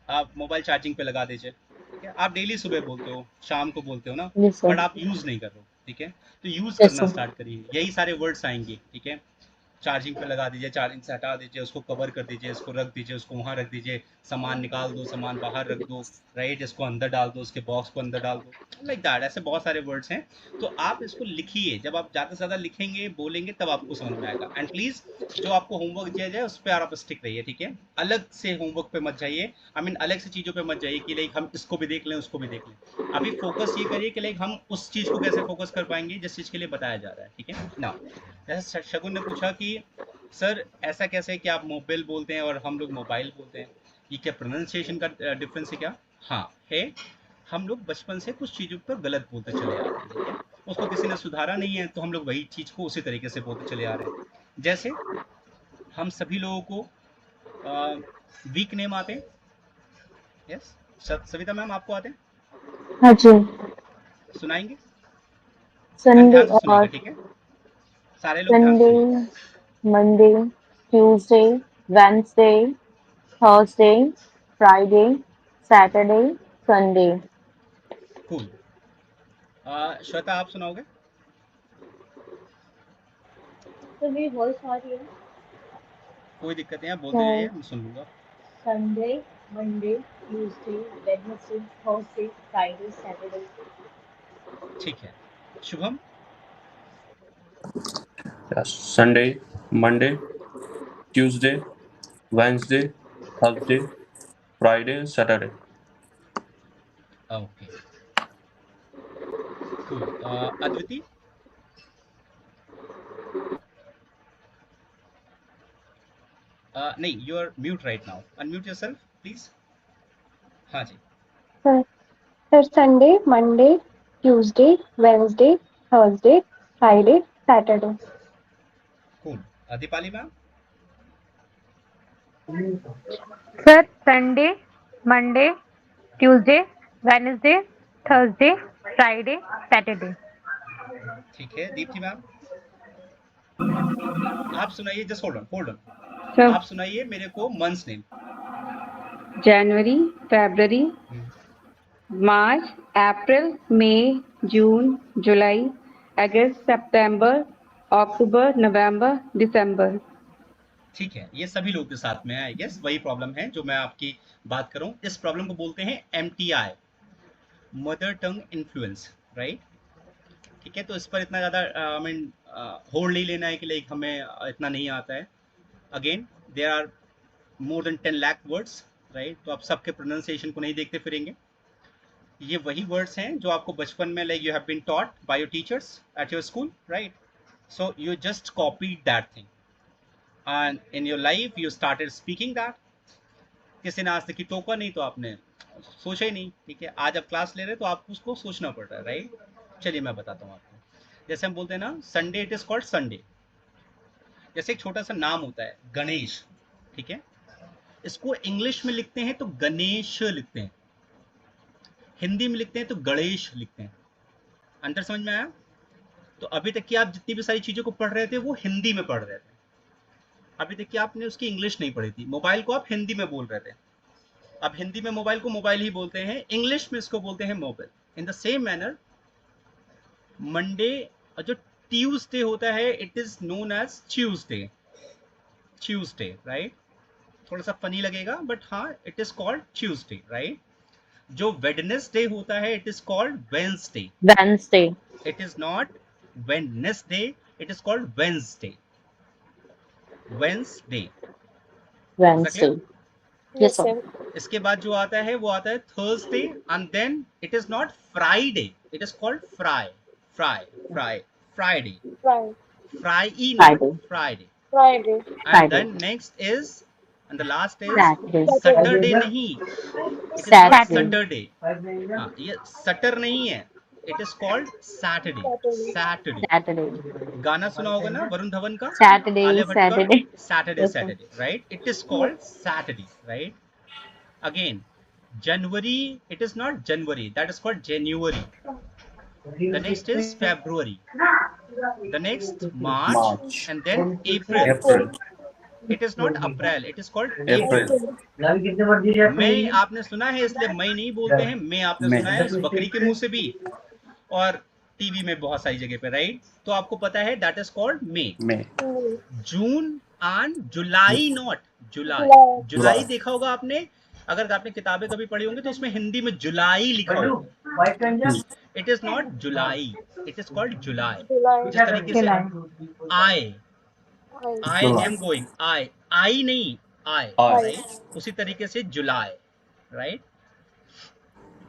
आप मोबाइल चार्जिंग पे लगा दीजिए, ठीक है। आप डेली सुबह बोलते हो, शाम को बोलते हो ना, Yes sir. बट आप यूज नहीं कर रहे हो, ठीक है। तो यूज Yes करना sir. स्टार्ट करिए, यही सारे वर्ड्स आएंगे, ठीक है। चार्जिंग पे लगा दीजिए, चार्जिंग से हटा दीजिए, उसको कवर कर दीजिए, इसको रख दीजिए, उसको वहाँ रख दीजिए, सामान निकाल दो, सामान बाहर रख दो, राइट, इसको अंदर डाल दो, उसके बॉक्स को अंदर डाल दो, लाइक दैट। ऐसे बहुत सारे वर्ड्स हैं, तो आप इसको लिखिए। जब आप ज़्यादा से ज़्यादा लिखेंगे बोलेंगे तब आपको समझ में आएगा। एंड प्लीज़ जो आपको होमवर्क दिया जाए उस पर आप स्टिक रहिए, ठीक है। अलग से होमवर्क पे मत जाइए, आई मीन अलग से चीज़ों पे मत जाइए कि लाइक हम इसको भी देख लें उसको भी देख लें। अभी फोकस ये करिए कि लाइक हम उस चीज़ को कैसे फोकस कर पाएंगे जिस चीज़ के लिए बताया जा रहा है, ठीक है ना। जैसे शगुन ने पूछा कि सर ऐसा कैसे कि आप मोबाइल बोलते हैं और हम लोग मोबाइल बोलते हैं, ये क्या प्रोनाउंसिएशन का डिफरेंस है क्या? हाँ है। हम लोग बचपन से कुछ चीज़ों पर गलत बोलते चले आ रहे हैं, ठीक है। उसको किसी ने सुधारा नहीं है तो हम लोग वही चीज़ को उसी तरीके से बोलते चले आ रहे हैं। जैसे हम सभी लोगों को वीक नेम आते हैं, यस। सविता मैम आपको आते हैं? हाँ जी. सुनाएंगे एंड Sunday ध्यान से सुनिएगा, और ठीक है। सारे लोग ध्यान से सुनिएगा। Sunday, Monday, Tuesday, Wednesday, Thursday, Friday, Saturday, Sunday. Cool. Shweta आप सुनाओगे? तो मेरी वॉइस आ रही है? कोई दिक्कत नहीं, आप बोलते जाइए, मैं सुन लूंगा। Sunday, Monday, Tuesday, Wednesday, Thursday, Friday, Saturday. ठीक है, Shubham. Yes. Sunday, Monday, Tuesday, Wednesday, Thursday, Friday, Saturday. Okay, cool. Adviti. नहीं, you are mute right now, unmute yourself please. हाँ जी। Sir Sunday, Monday, Tuesday, Wednesday, Thursday, Friday, Saturday. Cool. Deepali ma'am. Sir Sunday, Monday, Tuesday, Wednesday, Thursday, Friday, Saturday. ठीक है, Deepti ma'am. आप सुनाइए, just hold on, sir आप सुनाइए मेरे को मंथ्स नेम। जनवरी, फरवरी, मार्च, अप्रैल, मई, जून, जुलाई, अगस्त, सितंबर, अक्टूबर, नवंबर, दिसंबर. ठीक है, ये सभी लोग के साथ में है, आई गेस वही प्रॉब्लम है जो मैं आपकी बात करूं। इस प्रॉब्लम को बोलते हैं MTI, mother tongue influence, right. ठीक है, तो इस पर इतना ज़्यादा आई मीन होल्ड नहीं लेना है कि लाइक हमें इतना नहीं आता है। Again there are more than 10 lakh words, right. तो आप सबके प्रोनाउंसिएशन को नहीं देखते फिरेंगे। ये वही वर्ड्स हैं जो आपको बचपन में like you have been taught by your teachers at your school, right. So you just copied that thing and in your life you started speaking that. किसी ने आज तक की टोका नहीं तो आपने सोचा ही नहीं, ठीक है। आज आप क्लास ले रहे तो आपको उसको सोचना पड़ रहा है, राइट। चलिए मैं बताता हूँ आपको। जैसे हम बोलते हैं ना Sunday, it is called Sunday, जैसे एक छोटा सा नाम होता है गणेश, ठीक है, इसको इंग्लिश में लिखते हैं तो गणेश लिखते हैं, हिंदी में लिखते हैं तो गणेश लिखते हैं। अंतर समझ में आया? तो अभी तक की आप जितनी भी सारी चीजों को पढ़ रहे थे वो हिंदी में पढ़ रहे थे, अभी तक कि आपने उसकी इंग्लिश नहीं पढ़ी थी। मोबाइल को आप हिंदी में बोल रहे थे, अब हिंदी में मोबाइल को मोबाइल ही बोलते हैं, इंग्लिश में इसको बोलते हैं mobile. In the same manner Monday और जो ट्यूसडे होता है it is known as Tuesday, Tuesday, right? थोड़ा सा फनी लगेगा बट हाँ, it is called Tuesday, right? जो वेडनेसडे होता है it is called Wednesday, Wednesday, it is not Wednesday, it is called Wednesday, Wednesday, Wednesday, yes sir. इसके बाद जो आता है वो आता है Thursday and then it is not Friday, it is called fry, fry, fry, Friday, fry, Friday, Friday, and then next is and the last is Saturday, Saturday, नहीं it is not Saturday, हाँ ये सटर नहीं है, it is called Saturday, Saturday. Saturday, गाना सुना होगा ना वरुण धवन का, Saturday, आलिया भट्ट का, Saturday. Saturday, Yes, sir. Saturday, right? It is called Saturday, right? Again January, it is not January, that is called January. The next is February, the next March, and then April. It is not April, it is called April. मई आपने सुना है इसलिए मई नहीं बोलते हैं, मई आपने सुना है इस बकरी के मुंह से भी और टीवी में बहुत सारी जगह पे, राइट? तो आपको पता है that is called May. June and July, not July, जुलाई देखा होगा आपने, अगर आपने किताबें कभी पढ़ी होंगी तो उसमें हिंदी में जुलाई लिखा होगा, it is not July, it is called July. जिस तरीके से आई एम गोइंग, आई नहीं, आई, राइट? उसी तरीके से जुलाई, राइट?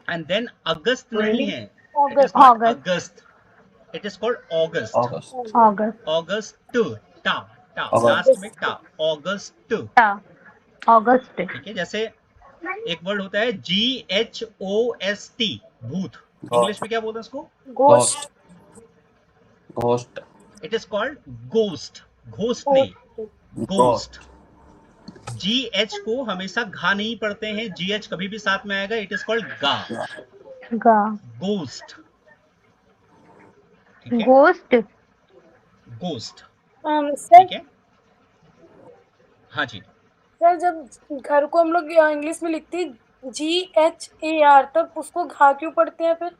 एंड देन अगस्त नहीं है, अगस्त, it is called August, August, टा, टा, लास्ट में टा, ऑगस्ट, अगस्त, ठीक है? जैसे एक वर्ड होता है GHOST, भूत, इंग्लिश में क्या बोलते हैं उसको? Ghost, ghost, it is called ghost, ghost नहीं, गोस्ट। GH को हमेशा घा नहीं पढ़ते हैं, GH कभी भी साथ में आएगा, इट इज कॉल्ड गा, गोस्ट, ठीक है? गोस्ट, गोस्ट, सर ठीक है? हाँ जी, सर जब घर को हम लोग इंग्लिश में लिखते GHAR, तब उसको घा क्यों पढ़ते हैं फिर?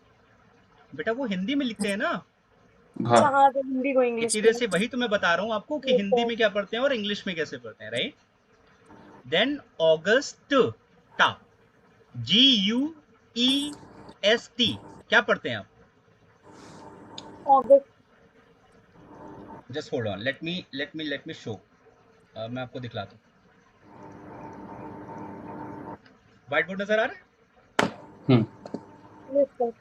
बेटा वो हिंदी में लिखते हैं ना, अच्छा हाँ, तो हिंदी को इंग्लिश इसी तरह से वही तो मैं बता रहा हूँ आपको कि हिंदी में क्या पढ़ते हैं और इंग्लिश में कैसे पढ़ते हैं, राइट? देन ऑगस्ट, टा, GUEST, क्या पढ़ते हैं आप? अगस्त, just hold on, let me show, मैं आपको दिखलाता हूँ। व्हाइट बोर्ड नजर आ रहा है? yes, sir.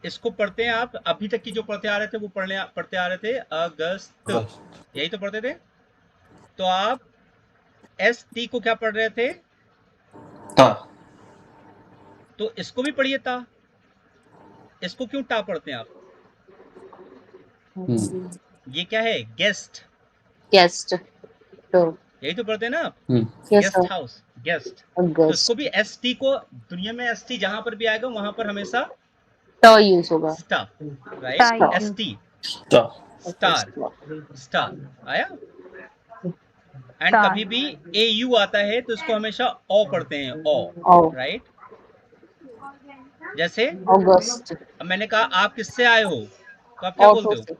इसको पढ़ते हैं आप, अभी तक की जो पढ़ते आ रहे थे वो पढ़ते आ रहे थे अगस्त, यही तो पढ़ते थे। तो आप ST को क्या पढ़ रहे थे? ता, तो इसको भी पढ़िए ता, इसको क्यों टा पढ़ते हैं आप? ये क्या है? गेस्ट, गेस्ट, तो यही तो पढ़ते हैं ना आप? Yes guest sir, house, guest. तो अगस्त, इसको भी ST को, दुनिया में ST जहां पर भी आएगा वहां पर हमेशा तो यूज होगा, स्टार, राइट? Star. ST, ता, स्टार, स्टार आया। And Star. कभी भी AU आता है तो इसको हमेशा ओ पढ़ते हैं, ओ, ओ, राइट? जैसे अगस्त, अब मैंने कहा आप किससे आए हो, तो आप क्या ऑटो बोलते हो? से,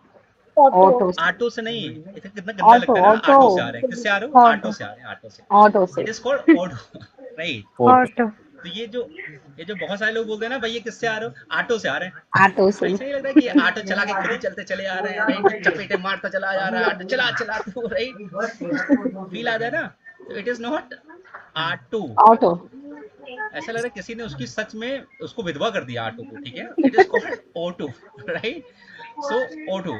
ऑटो, ऑटो से, ऑटो से नहीं, इतना कितना गंदा लगता है ना, ऑटो, ऑटो से आ रहे हैं, किससे आ रहे हो? ऑटो। ऑटो से आ रहे हैं, ऑटो से, ऑटो से, it is called auto, right? Auto, तो ये जो बहुत सारे लोग बोलते हैं ना भाई ये किससे आ रहे हो? ऑटो से आ रहे हैं। ऑटो से, ऐसा ही लग रहा है कि ऑटो चला के खुद ही चलते चले आ रहे हैं, राइट? चपेटे मारता चला जा रहा है, ऑटो चला चला तो, राइट? फील आता है ना? तो it is not auto, auto, ऐसा लग रहा है किसी ने उसकी सच में उसको विधवा कर दिया ऑटो को, ठीक है? It is called auto, right? So auto,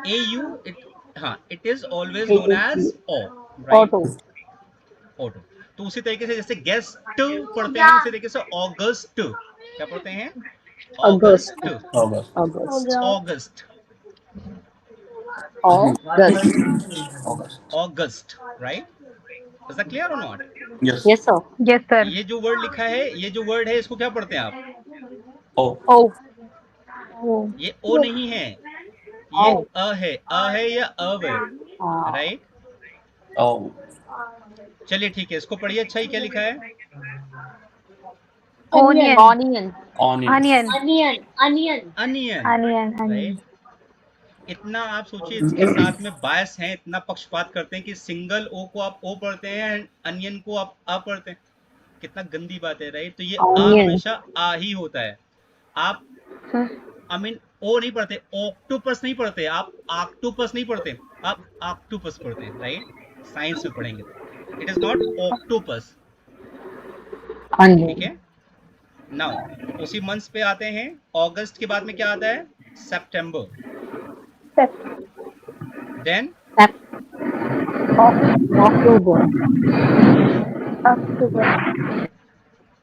AU, हाँ, it is always known as O, right? Auto, auto. तो उसी तरीके से जैसे गेस्ट पढ़ते हैं उसी तरीके से ऑगस्ट क्या पढ़ते हैं? August. August. August. August. August. August. August, right? Is that clear or not? Yes. Yes, sir. Yes, sir. ये जो वर्ड लिखा है, ये जो वर्ड है, इसको क्या पढ़ते हैं आप? O. Oh. ये ओ नहीं है, ये अ है या अव है, राइट? O. चलिए ठीक है, इसको पढ़िए। अच्छा, ये क्या लिखा है? Onion. Onion. Onion. Onion. Onion. Onion. Onion, Onion. Onion. Right? इतना आप सोचिए, इसके साथ में बायस हैं, इतना पक्षपात करते हैं कि सिंगल ओ को आप ओ पढ़ते हैं एंड अनियन को आप आ पढ़ते हैं। कितना गंदी बात है, राइट? तो ये आ Onion. हमेशा आ ही होता है। आप आई मीन ओ नहीं पढ़ते, ऑक्टोपस नहीं पढ़ते, आप ऑक्टोपस नहीं पढ़ते, आप ऑक्टोपस पढ़ते हैं, राइट? साइंस में पढ़ेंगे तो it is not octopus, Onion. ठीक है? नाउ उसी मंथ पे आते हैं। अगस्त के बाद में क्या आता है? सितंबर। Then October.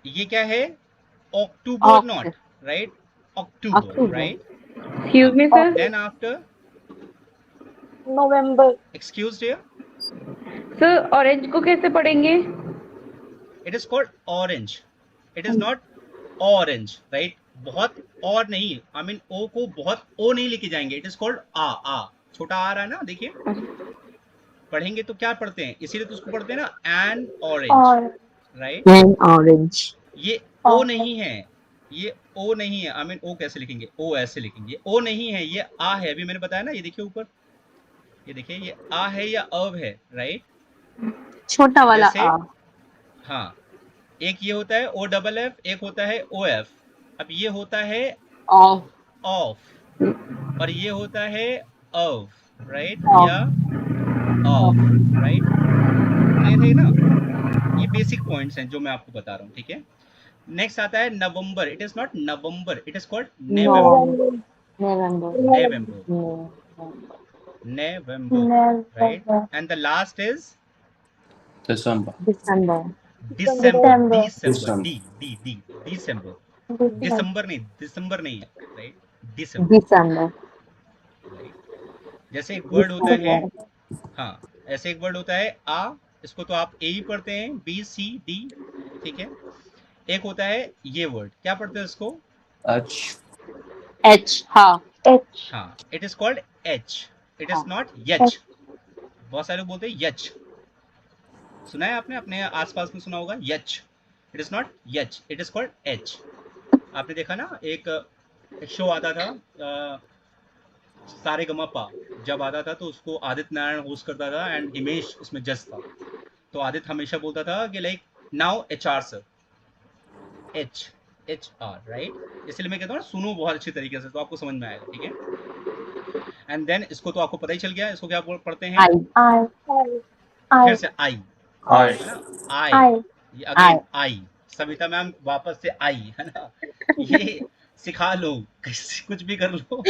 ये क्या है? अक्टूबर, Oct. Not right? अक्टूबर, October. Right? Excuse me, sir. Then after, November. Excuse here, Sir, orange को कैसे पढ़ेंगे? It is called orange, it is not orange, right? बहुत और नहीं, आई मीन ओ को बहुत ओ नहीं लेके जाएंगे, इट इज कॉल्ड आ छोटा आ रहा है ना, देखिए। पढ़ेंगे तो क्या पढ़ते हैं, इसीलिए तो उसको पढ़ते हैं ना, N orange, right? And orange. ये ओ नहीं है, ये ओ नहीं है, आई मीन ओ कैसे लिखेंगे? ओ ऐसे लिखेंगे, ओ नहीं है, ये आ है। अभी मैंने बताया ना, ये देखिए ऊपर, ये देखिए, ये आ है या अव है, राइट? छोटा वाला जैसे आ. हाँ, एक ये होता है ओ डबल एफ, एक होता है ओ एफ। अब ये होता है Off. ऑफ और ये होता है अव, राइट? Off. या ऑफ, राइट? क्लियर है ना? ये बेसिक पॉइंट्स हैं जो मैं आपको बता रहा हूँ, ठीक है? नेक्स्ट आता है नवंबर। It is not November, it is called November, November. November, right? And the last is December. December. दिसंबर, December. दिसंबर, दिसंबर नहीं, दिसंबर नहीं है, राइट? दिसंबर, December. जैसे एक वर्ड होता है, हाँ, ऐसे एक वर्ड होता है आ, इसको तो आप ए ही पढ़ते हैं, बी सी डी, ठीक है? एक होता है ये वर्ड, क्या पढ़ते हैं इसको? H. H. हाँ. हाँ, it is called H, it is not H. बहुत सारे लोग बोलते हैं यच, सुना है आपने? अपने आसपास में सुना होगा यच। It is not H, it is called H. आपने देखा ना, एक शो आता था सारेगामापा, जब आता था तो उसको आदित्य नारायण होस्ट करता था एंड हिमेश उसमें जज था। तो आदित्य हमेशा बोलता था कि like now HR sir, HR, right? इसलिए मैं कहता हूँ सुनो बहुत अच्छी तरीके से, तो आपको समझ में आएगा, ठीक है? एंड देन इसको तो आपको पता ही चल गया, इसको क्या पढ़ते हैं? फिर से आई, I. आई, ये अगेन आई। सविता मैम वापस से आई, है ना? ये सिखा लो, कुछ भी कर लो,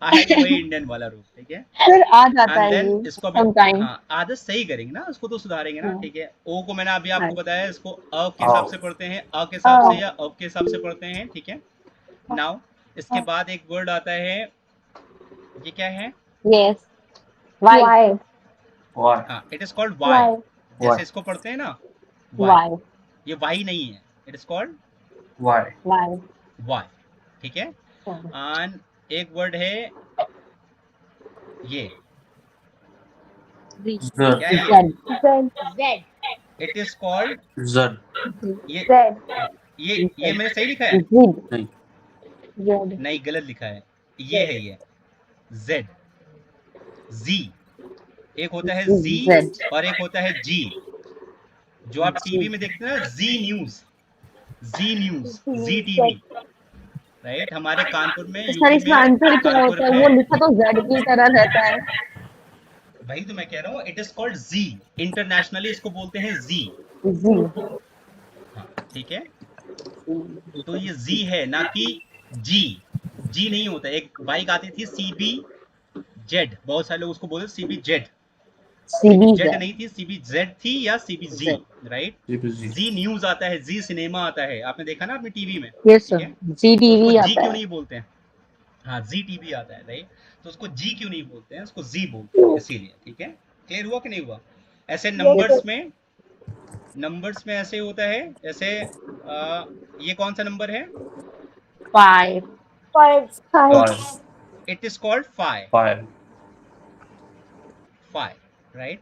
आई वही इंडियन वाला रूप, ठीक है? फिर आ जाता है देन ये इसको अभी sometime. हाँ, आदत सही करेंगे ना, उसको तो सुधारेंगे ना, हाँ। ठीक है? ओ को मैंने अभी आपको हाँ। बताया, इसको अ के हिसाब से पढ़ते हैं, अ के हिसाब से या अब के हिसाब से पढ़ते हैं, ठीक है? नाउ इसके बाद एक वर्ड आता है, ये क्या है? Yes. Why? Y. हाँ, इट इज कॉल्ड वाई। जैसे Y. इसको पढ़ते हैं ना, Why? ये वाई नहीं है, it is called Y. Why? Y, ठीक है? एंड एक वर्ड है ये, Z. Z. क्या है ये? Z. It is called, Z. ये मैंने सही लिखा है? नहीं. Z. नहीं, गलत लिखा है, ये है ये Z, Z। एक होता है Z Z. और एक होता है G। जो आप टीवी में देखते हैं ना, Z news, Z TV, right? हमारे कानपुर में, सर इसमें आंसर क्या होता है? वो लिखा तो Z की तरह रहता है. भाई तो मैं कह रहा हूँ, it is called Z, internationally इसको बोलते हैं Z, Z. हाँ, ठीक है? तो ये Z है, ना कि G नहीं होता। एक बाइक आती थी CBZ, बहुत सारे लोग उसको बोलते CBZ, CBZ जेड नहीं थी, CBZ थी या CBZ, राइट? CBZ. जी न्यूज आता है, जी सिनेमा आता है, आपने देखा ना अपने टीवी में, यस ठीक सर, है? तो GTV उसको जी आता क्यों है। नहीं बोलते हैं? हाँ, जी टीवी आता है, राइट? तो उसको जी क्यों नहीं बोलते हैं, उसको जी बोलते हैं, इसीलिए, ठीक है? क्लियर हुआ कि नहीं हुआ? ऐसे नंबर्स में ऐसे होता है, जैसे ये कौन सा नंबर है? 5 5 5. It is called 5, 5. राइट?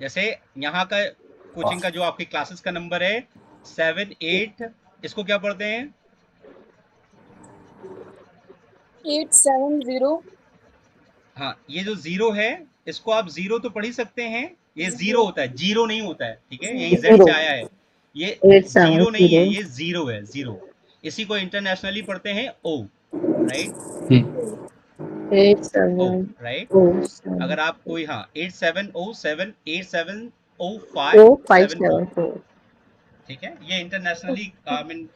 जैसे यहाँ का कोचिंग का जो आपकी क्लासेस का नंबर है 7 8, इसको क्या पढ़ते हैं? 870 हाँ, ये जो जीरो है, इसको आप जीरो तो पढ़ ही सकते हैं, ये जीरो होता है, जीरो नहीं होता है, ठीक है? यही जेड 0 से आया है, ये जीरो नहीं है, 870 ये जीरो है, जीरो। इसी को इंटरनेशनली पढ़ते हैं ओ, राइट? 87 ओ, राइट? 07 अगर आप कोई, हाँ, 8707 ओ 870574, 574 ठीक है? ये इंटरनेशनली आई मीन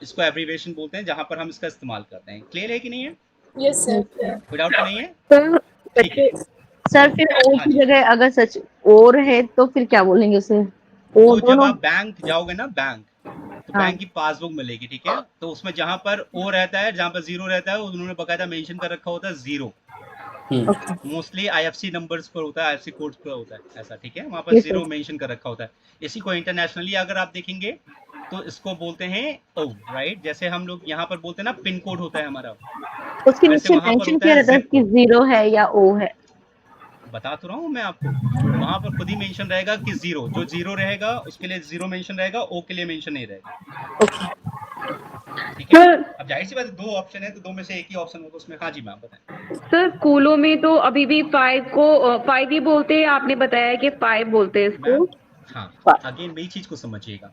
इसको एब्रीविएशन बोलते हैं, जहां पर हम इसका इस्तेमाल करते हैं। क्लियर है कि नहीं है? यस सर कोई डाउट तो नहीं है? सर ठीक है, सर फिर ओ हाँ की जी। जगह अगर सच और है तो फिर क्या बोलेंगे उसे? ओ तो जब दोनों। आप बैंक जाओगे ना, बैंक, तो हाँ बैंक की पासबुक मिलेगी, ठीक है? तो उसमें जहां पर ओ रहता है, जहां पर जीरो रहता है, उन्होंने बकायदा मेंशन कर रखा होता है zero. Okay mostly IFC numbers पर होता है, IFC कोड्स पर होता है ऐसा, ठीक है? वहां पर यस जीरो सर। मेंशन कर रखा होता है। इसी को इंटरनेशनली अगर आप देखेंगे तो इसको बोलते हैं ओ, राइट? जैसे हम लोग यहाँ पर बोलते हैं ना पिन कोड होता है हमारा, उसके वैसे नीचे वहां पर मेंशन होता किया है रहता है जिप कि कोड। 0 है या ओ है। बता तो रहा हूँ मैं आपको, वहां पर खुद ही मेंशन रहेगा कि जीरो, जो जीरो रहेगा उसके लिए जीरो मेंशन रहेगा, ओ के लिए मेंशन नहीं रहेगा, ओके ठीक है? सर अब जाहिर सी बात है, दो ऑप्शन है तो दो में से एक ही ऑप्शन होगा उसमें। हाँ जी मैम बताएं। सर स्कूलों में तो अभी भी 5 को 5 ही बोलते हैं, आपने बताया कि 5 बोलते हैं इसको। मैम, हाँ, अगेन मेरी चीज को समझिएगा,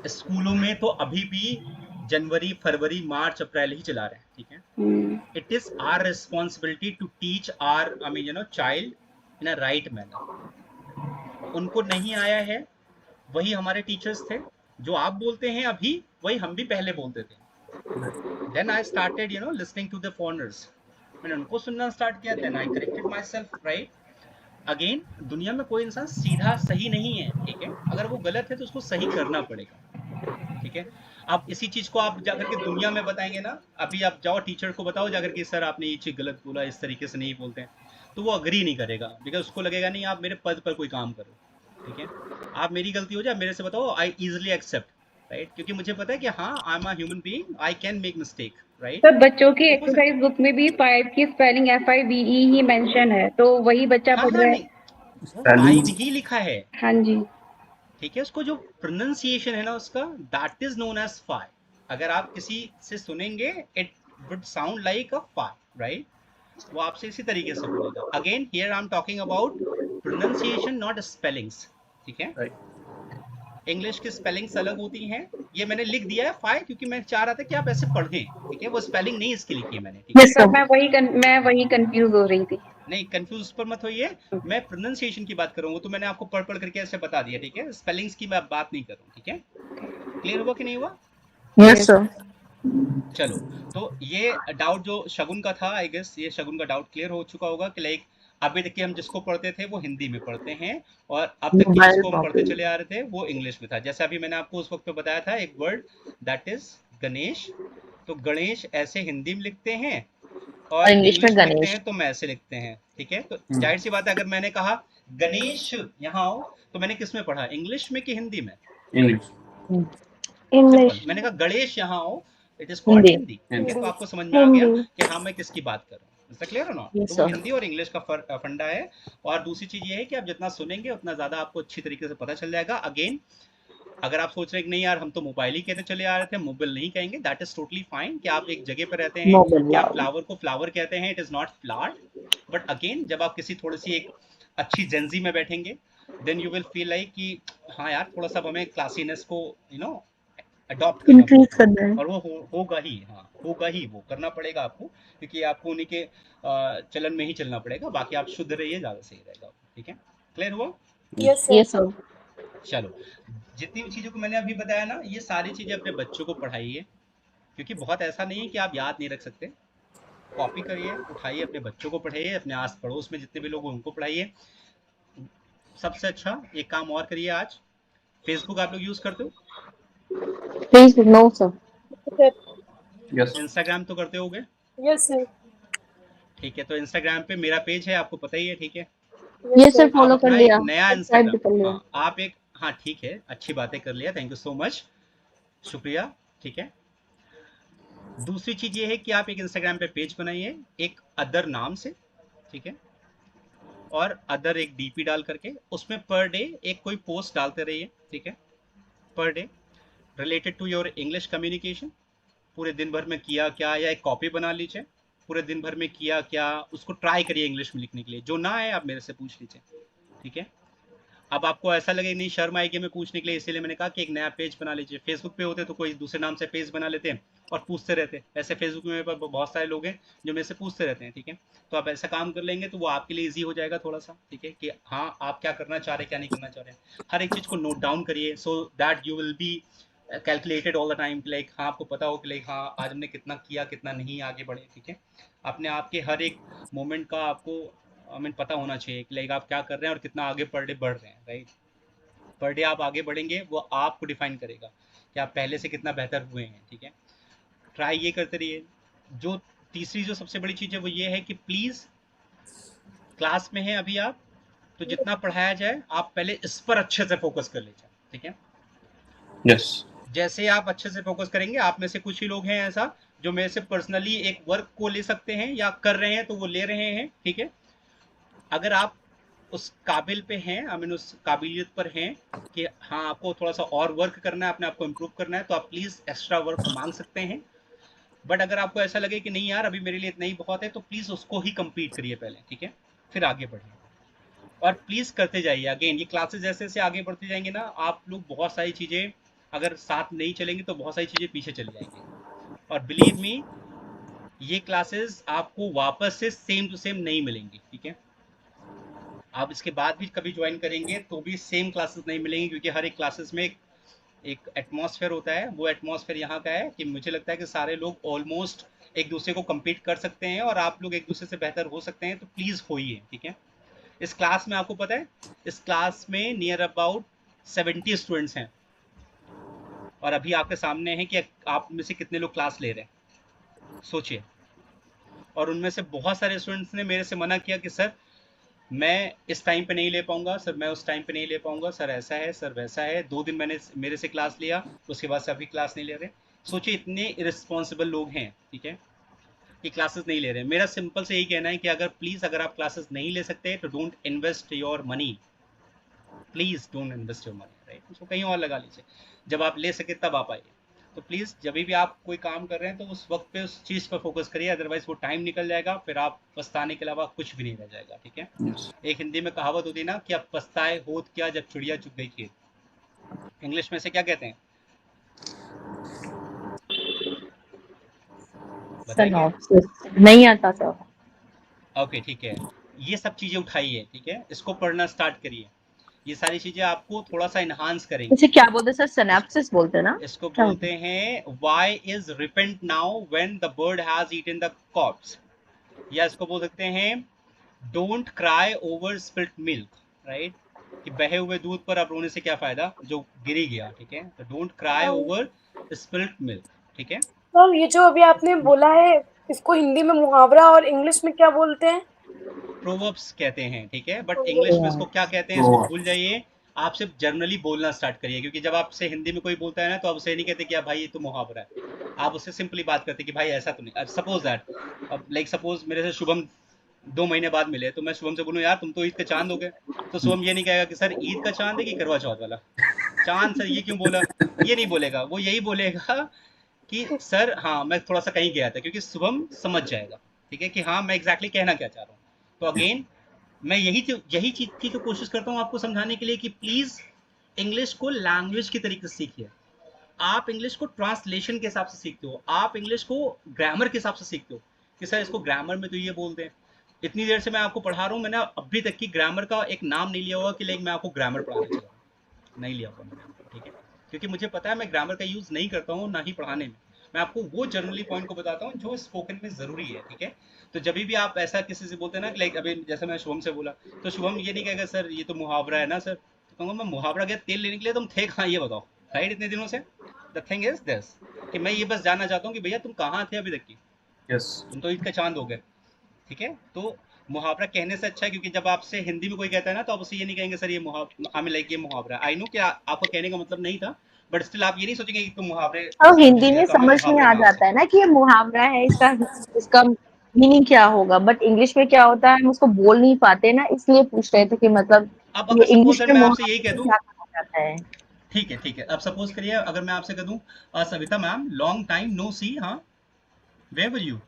स्कूलों में तो अभी भी जनवरी फरवरी मार्च अप्रैल ही चला रहे हैं, ठीक है? It is our responsibility to teach our I mean child in a right manner. उनको नहीं आया है, वही हमारे टीचर्स थे, जो आप बोलते हैं अभी वही हम भी पहले बोलते थे। Then I started listening to the foreigners, मैंने उनको सुनना स्टार्ट किया, then I corrected myself, right? Again, दुनिया में कोई इंसान सीधा सही नहीं है, ठीक है? अगर वो गलत है तो उसको सही करना पड़ेगा, ठीक है? आप इसी चीज को आप जाकर के दुनिया में बताएंगे ना, अभी आप जाओ टीचर को बताओ जाकर के सर आपने ये चीज गलत बोला, इस तरीके से नहीं बोलते हैं, तो वो अग्री नहीं करेगा, बिकॉज उसको लगेगा नहीं आप मेरे पद पर कोई काम करो, ठीक है? आप मेरी गलती हो जाए मेरे से बताओ, आई इजिली एक्सेप्ट, राइट? क्योंकि मुझे पता है कि हाँ, I am a human being, I can make mistake, right? Sir बच्चों की तो हो सकता, एक्सरसाइज बुक में भी 5 की स्पेलिंग FIVE ही मेंशन है, तो वही बच्चा हाँ पढ़ हाँ, रहा है। नहीं, फाइव ही लिखा है, हाँ जी ठीक है? उसको जो प्रोनाउंसिएशन है ना उसका, that is known as phi. अगर आप किसी से सुनेंगे, it would sound like a phi, right? वो आपसे इसी तरीके से बोलेगा। Again here I am talking about pronunciation, not spellings, ठीक है? Right. इंग्लिश की स्पेलिंग्स अलग होती हैं, ये मैंने लिख दिया है फाई क्योंकि मैं चाह रहा था कि आप ऐसे पढ़ें, ठीक है? वो स्पेलिंग नहीं इसकी लिखी है मैंने, ठीक है? Yes sir sir. मैं वही कंफ्यूज हो रही थी। नहीं, कंफ्यूज पर मत होइए, मैं प्रोनाउंसिएशन की बात करूंगा, तो मैंने आपको पढ़ पढ़ करके ऐसे बता दिया, ठीक है? स्पेलिंग्स की मैं बात नहीं कर रहा हूँ, ठीक है? क्लियर हुआ कि नहीं हुआ? Yes sir. चलो, तो ये डाउट जो शगुन का था, आई गेस ये शगुन का डाउट क्लियर हो चुका होगा कि लाइक अभी तक हम जिसको पढ़ते थे वो हिंदी में पढ़ते हैं, और अब तक की मोबाइल जिसको हम पढ़ते मॉडल। चले आ रहे थे वो इंग्लिश में था। जैसे अभी मैंने आपको उस वक्त पे बताया था एक वर्ड, दैट इज गणेश। तो गणेश ऐसे हिंदी में लिखते हैं और और इंग्लिश में इंग्लिश में लिखते गणेश। हैं तो मैं ऐसे लिखते हैं, ठीक है? तो जाहिर सी बात है, अगर मैंने कहा गणेश यहाँ आओ, तो मैंने किस में पढ़ा, इंग्लिश में कि हिंदी में? English. सिंपल। इंग्लिश मैंने कहा गणेश यहाँ आओ, इट इज कॉल्ड हिंदी, ठीक है? तो आपको समझ में आ गया हिंदी कि हाँ मैं किसकी बात कर रहा हूँ। इज क्लियर हो ना? Yes, तो वो sir. हिंदी और इंग्लिश का फंडा है। और दूसरी चीज ये है कि आप जितना सुनेंगे उतना ज्यादा आपको अच्छी तरीके से पता चल जाएगा। अगेन, अगर आप सोच रहे हैं कि नहीं यार हम तो मोबाइल ही कहते चले आ रहे थे, मोबाइल नहीं कहेंगे, दैट इज टोटली फाइन। कि आप एक जगह पर रहते हैं मोबाइल कि आप वाला। फ्लावर को फ्लावर कहते हैं, it is not flower. But again, जब आप किसी थोड़ी सी एक अच्छी जेंजी में बैठेंगे, then you will feel like कि हाँ यार, थोड़ा सा हमें क्लासीनेस को अडॉप्ट करना इंक्रीज पड़ेगा। करना है। और वो होगा ही, हाँ होगा ही, वो करना पड़ेगा आपको, क्योंकि आपको उन्हीं के चलन में ही चलना पड़ेगा। बाकी आप शुद्ध रहिए, ज़्यादा सही रहेगा, ठीक है? क्लियर हुआ? Yes sir yes sir. चलो, जितनी भी चीज़ों को मैंने अभी बताया ना, ये सारी चीज़ें अपने बच्चों को पढ़ाइए, क्योंकि बहुत ऐसा नहीं है कि आप याद नहीं रख सकते। कॉपी करिए, उठाइए, अपने बच्चों को पढ़ाइए, अपने आस पड़ोस में जितने भी लोग हैं उनको पढ़ाइए। सबसे अच्छा एक काम और करिए आज, फेसबुक आप लोग यूज करते हो? Please no sir. Yes. Instagram तो करते होगे? Yes sir. ठीक है, तो इंस्टाग्राम पे मेरा पेज है, आपको पता ही है, ठीक है। ये सर आप फॉलो कर अपना लिया, एक नया सब्सक्राइब भी कर इंस्टाग्राम, लिया। हाँ आप एक, हाँ ठीक है, अच्छी बातें कर लिया, थैंक यू सो मच, शुक्रिया, ठीक है। दूसरी चीज ये है कि आप एक इंस्टाग्राम पे पेज बनाइए एक अदर नाम से, ठीक है, और अदर एक डीपी डाल करके उसमें पर डे एक कोई पोस्ट डालते रहिए, ठीक है, per day related to your English communication. पूरे दिन भर में किया क्या, या एक कॉपी बना लीजिए, पूरे दिन भर में किया क्या उसको ट्राई करिए इंग्लिश में लिखने के लिए, जो ना है आप मेरे से पूछ लीजिए, ठीक है। अब आपको ऐसा लगे नहीं शर्म आएगी मैं पूछने के लिए, इसीलिए मैंने कहा कि एक नया पेज बना लीजिए। फेसबुक पे होते तो कोई दूसरे नाम से पेज बना लेते हैं और पूछते रहते, ऐसे फेसबुक में मेरे पास बहुत सारे लोग हैं जो मेरे से पूछते रहते हैं, ठीक है। तो आप ऐसा काम कर लेंगे तो वो आपके लिए ईजी हो जाएगा थोड़ा सा, ठीक है, कि हाँ आप क्या करना चाह रहे हैं क्या नहीं करना चाह रहे हैं। हर एक चीज़ को नोट डाउन करिए so that you will be calculated all the time, like हाँ आपको पता हो कि लाइक हाँ आज हमने कितना किया कितना नहीं आगे बढ़े, ठीक है। अपने आप के हर एक मोमेंट का आपको पता होना चाहिए कि लाइक आप क्या कर रहे हैं और कितना आगे पर डे बढ़ रहे हैं, राइट। पर डे आप आगे बढ़ेंगे वो आपको डिफाइन करेगा कि आप पहले से कितना बेहतर हुए हैं, ठीक है। ट्राई ये करते रहिए। जो तीसरी जो सबसे बड़ी चीज़ है वो ये है कि प्लीज़ क्लास में है अभी आप, तो जितना पढ़ाया जाए आप पहले इस पर अच्छे से फोकस कर लीजिए, ठीक है। Yes. जैसे आप अच्छे से फोकस करेंगे, आप में से कुछ ही लोग हैं ऐसा जो मेरे से पर्सनली एक वर्क को ले सकते हैं या कर रहे हैं तो वो ले रहे हैं, ठीक है। अगर आप उस काबिल पे हैं, उस काबिलियत पर हैं कि हाँ आपको थोड़ा सा और वर्क करना है, अपने आप को इम्प्रूव करना है, तो आप प्लीज़ एक्स्ट्रा वर्क मांग सकते हैं। बट अगर आपको ऐसा लगे कि नहीं यार अभी मेरे लिए इतना ही बहुत है, तो प्लीज़ उसको ही कंप्लीट करिए पहले, ठीक है, फिर आगे बढ़िए। और प्लीज़ करते जाइए। अगेन ये क्लासेस जैसे जैसे आगे बढ़ते जाएंगे ना, आप लोग बहुत सारी चीज़ें अगर साथ नहीं चलेंगी तो बहुत सारी चीज़ें पीछे चली जाएंगी। और बिलीव मी ये क्लासेस आपको वापस से सेम टू सेम नहीं मिलेंगी, ठीक है। आप इसके बाद भी कभी ज्वाइन करेंगे तो भी सेम क्लासेस नहीं मिलेंगी, क्योंकि हर एक क्लासेस में एक एटमॉस्फेयर होता है। वो एटमॉस्फेयर यहाँ का है कि मुझे लगता है कि सारे लोग ऑलमोस्ट एक दूसरे को कम्पीट कर सकते हैं और आप लोग एक दूसरे से बेहतर हो सकते हैं, तो प्लीज़ होइए, ठीक है। इस क्लास में आपको पता है इस क्लास में नियर अबाउट 70 स्टूडेंट्स हैं, और अभी आपके सामने है कि आप में से कितने लोग क्लास ले रहे हैं, सोचिए। और उनमें से बहुत सारे स्टूडेंट्स ने मेरे से मना किया कि सर मैं इस टाइम पे नहीं ले पाऊंगा, सर मैं उस टाइम पे नहीं ले पाऊंगा, सर ऐसा है सर वैसा है। 2 दिन मैंने मेरे से क्लास लिया, उसके बाद से अभी क्लास नहीं ले रहे। सोचिए इतने इरिस्पॉन्सिबल लोग हैं, ठीक है, कि क्लासेस नहीं ले रहे। मेरा सिंपल से यही कहना है कि अगर प्लीज़ अगर आप क्लासेस नहीं ले सकते तो don't invest your money, please don't invest your money, right. उसको कहीं और लगा लीजिए, जब आप ले सके तब आप आइए। तो प्लीज़ जब भी आप कोई काम कर रहे हैं तो उस वक्त पे उस चीज़ पर फोकस करिए, अदरवाइज वो टाइम निकल जाएगा, फिर आप पछताने के अलावा कुछ भी नहीं रह जाएगा, ठीक है। Yes. एक हिंदी में कहावत होती है ना कि अब पछताए होत क्या जब चिड़िया चुग गई खेत। इंग्लिश में से क्या कहते हैं बताएंगे? Synopsis नहीं आता सर। ओके ठीक है, ये सब चीज़ें उठाइए, ठीक है, इसको पढ़ना स्टार्ट करिए। ये सारी चीज़ें आपको थोड़ा सा इन्हांस करेंगी। इसे क्या बोलते हैं सर? सिनेप्सिस बोलते हैं ना? इसको क्या बोलते हैं why is repent now when the bird has eaten the crops, या इसको बोल सकते हैं don't cry over spilt milk, right, कि बहे हुए दूध पर अब रोने से क्या फायदा जो गिरी गया, ठीक है। तो don't cry over spilt milk, ठीक है। सर ये जो अभी आपने बोला है इसको हिंदी में मुहावरा और इंग्लिश में क्या बोलते हैं? प्रोवर्ब्स कहते हैं, ठीक है, बट इंग्लिश में इसको क्या कहते हैं इसको भूल जाइए। आप सिर्फ जनरली बोलना स्टार्ट करिए, क्योंकि जब आपसे हिंदी में कोई बोलता है ना तो आप उसे नहीं कहते कि भाई ये तो मुहावरा है, आप उससे सिंपली बात करते कि भाई ऐसा तो नहीं। सपोज दैट, अब लाइक सपोज मेरे से शुभम 2 महीने बाद मिले, तो मैं शुभम से बोलूँ यार तुम तो ईद का चांद हो गए, तो शुभम ये नहीं कहेगा कि सर ईद का चांद है कि करवा चौथ वाला चांद, सर ये क्यों बोला, ये नहीं बोलेगा। वो यही बोलेगा कि सर हाँ मैं थोड़ा सा कहीं गया था, क्योंकि शुभम समझ जाएगा, ठीक है, कि हाँ मैं एग्जैक्टली कहना क्या चाह रहा हूँ। तो अगेन मैं यही चीज़ की तो कोशिश करता हूँ आपको समझाने के लिए कि प्लीज़ इंग्लिश को लैंग्वेज की तरीके से सीखिए। आप इंग्लिश को ट्रांसलेशन के हिसाब से सीखते हो, आप इंग्लिश को ग्रामर के हिसाब से सीखते हो कि सर इसको ग्रामर में तो ये बोलते हैं। इतनी देर से मैं आपको पढ़ा रहा हूँ, मैंने अभी तक की ग्रामर का एक नाम नहीं लिया हुआ कि लाइक मैं आपको ग्रामर पढ़ाने चला हूँ, नहीं लिया हुआ मैंने, ठीक है, क्योंकि मुझे पता है मैं ग्रामर का यूज़ नहीं करता हूँ ना ही पढ़ाने में। मैं आपको वो जनरली पॉइंट को बताता हूँ जो स्पोकन में जरूरी है, ठीक है। तो जब भी आप ऐसा किसी से बोलते हैं ना, लाइक अभी जैसे मैं शुभम से बोला, तो शुभम ये नहीं कहेगा सर ये तो मुहावरा है ना सर, तो कहूँगा मैं मुहावरा क्या तेल लेने के लिए तुम थे कहाँ ये बताओ, राइट, इतने दिनों से। द थिंग इज दिस कि मैं ये बस जानना चाहता हूँ कि भैया तुम कहाँ थे अभी तक की, Yes. तुम तो ईद का चांद हो गए, ठीक है। तो मुहावरा कहने से अच्छा है, क्योंकि जब आपसे हिंदी में कोई कहता है ना तो आप उसे ये नहीं कहेंगे सर ये मुहावरा, आई मीन लाइक ये मुहावरा, आई नो कि आपका कहने का मतलब नहीं था, बट स्टिल आप ये नहीं सोचेंगे कि तुम मुहावरे और हिंदी मिल गया में तो हमें समझ में मुहावरे आ नाम से। जाता है ना कि ये मुहावरा है, इसका मीनिंग क्या होगा, बट इंग्लिश में क्या होता है हम उसको बोल नहीं पाते ना, इसलिए पूछ रहे थे कि मतलब अब ये अगर सपोज इंग्लिश सर में मैं आपसे यही कह मुहावरे दूं, क्या कहा जाता है। ठीक है ठीक है, अब सपोज करिए अगर मैं आपसे कह दूं Savita ma'am long time no see, हाँ वेयर वर यू,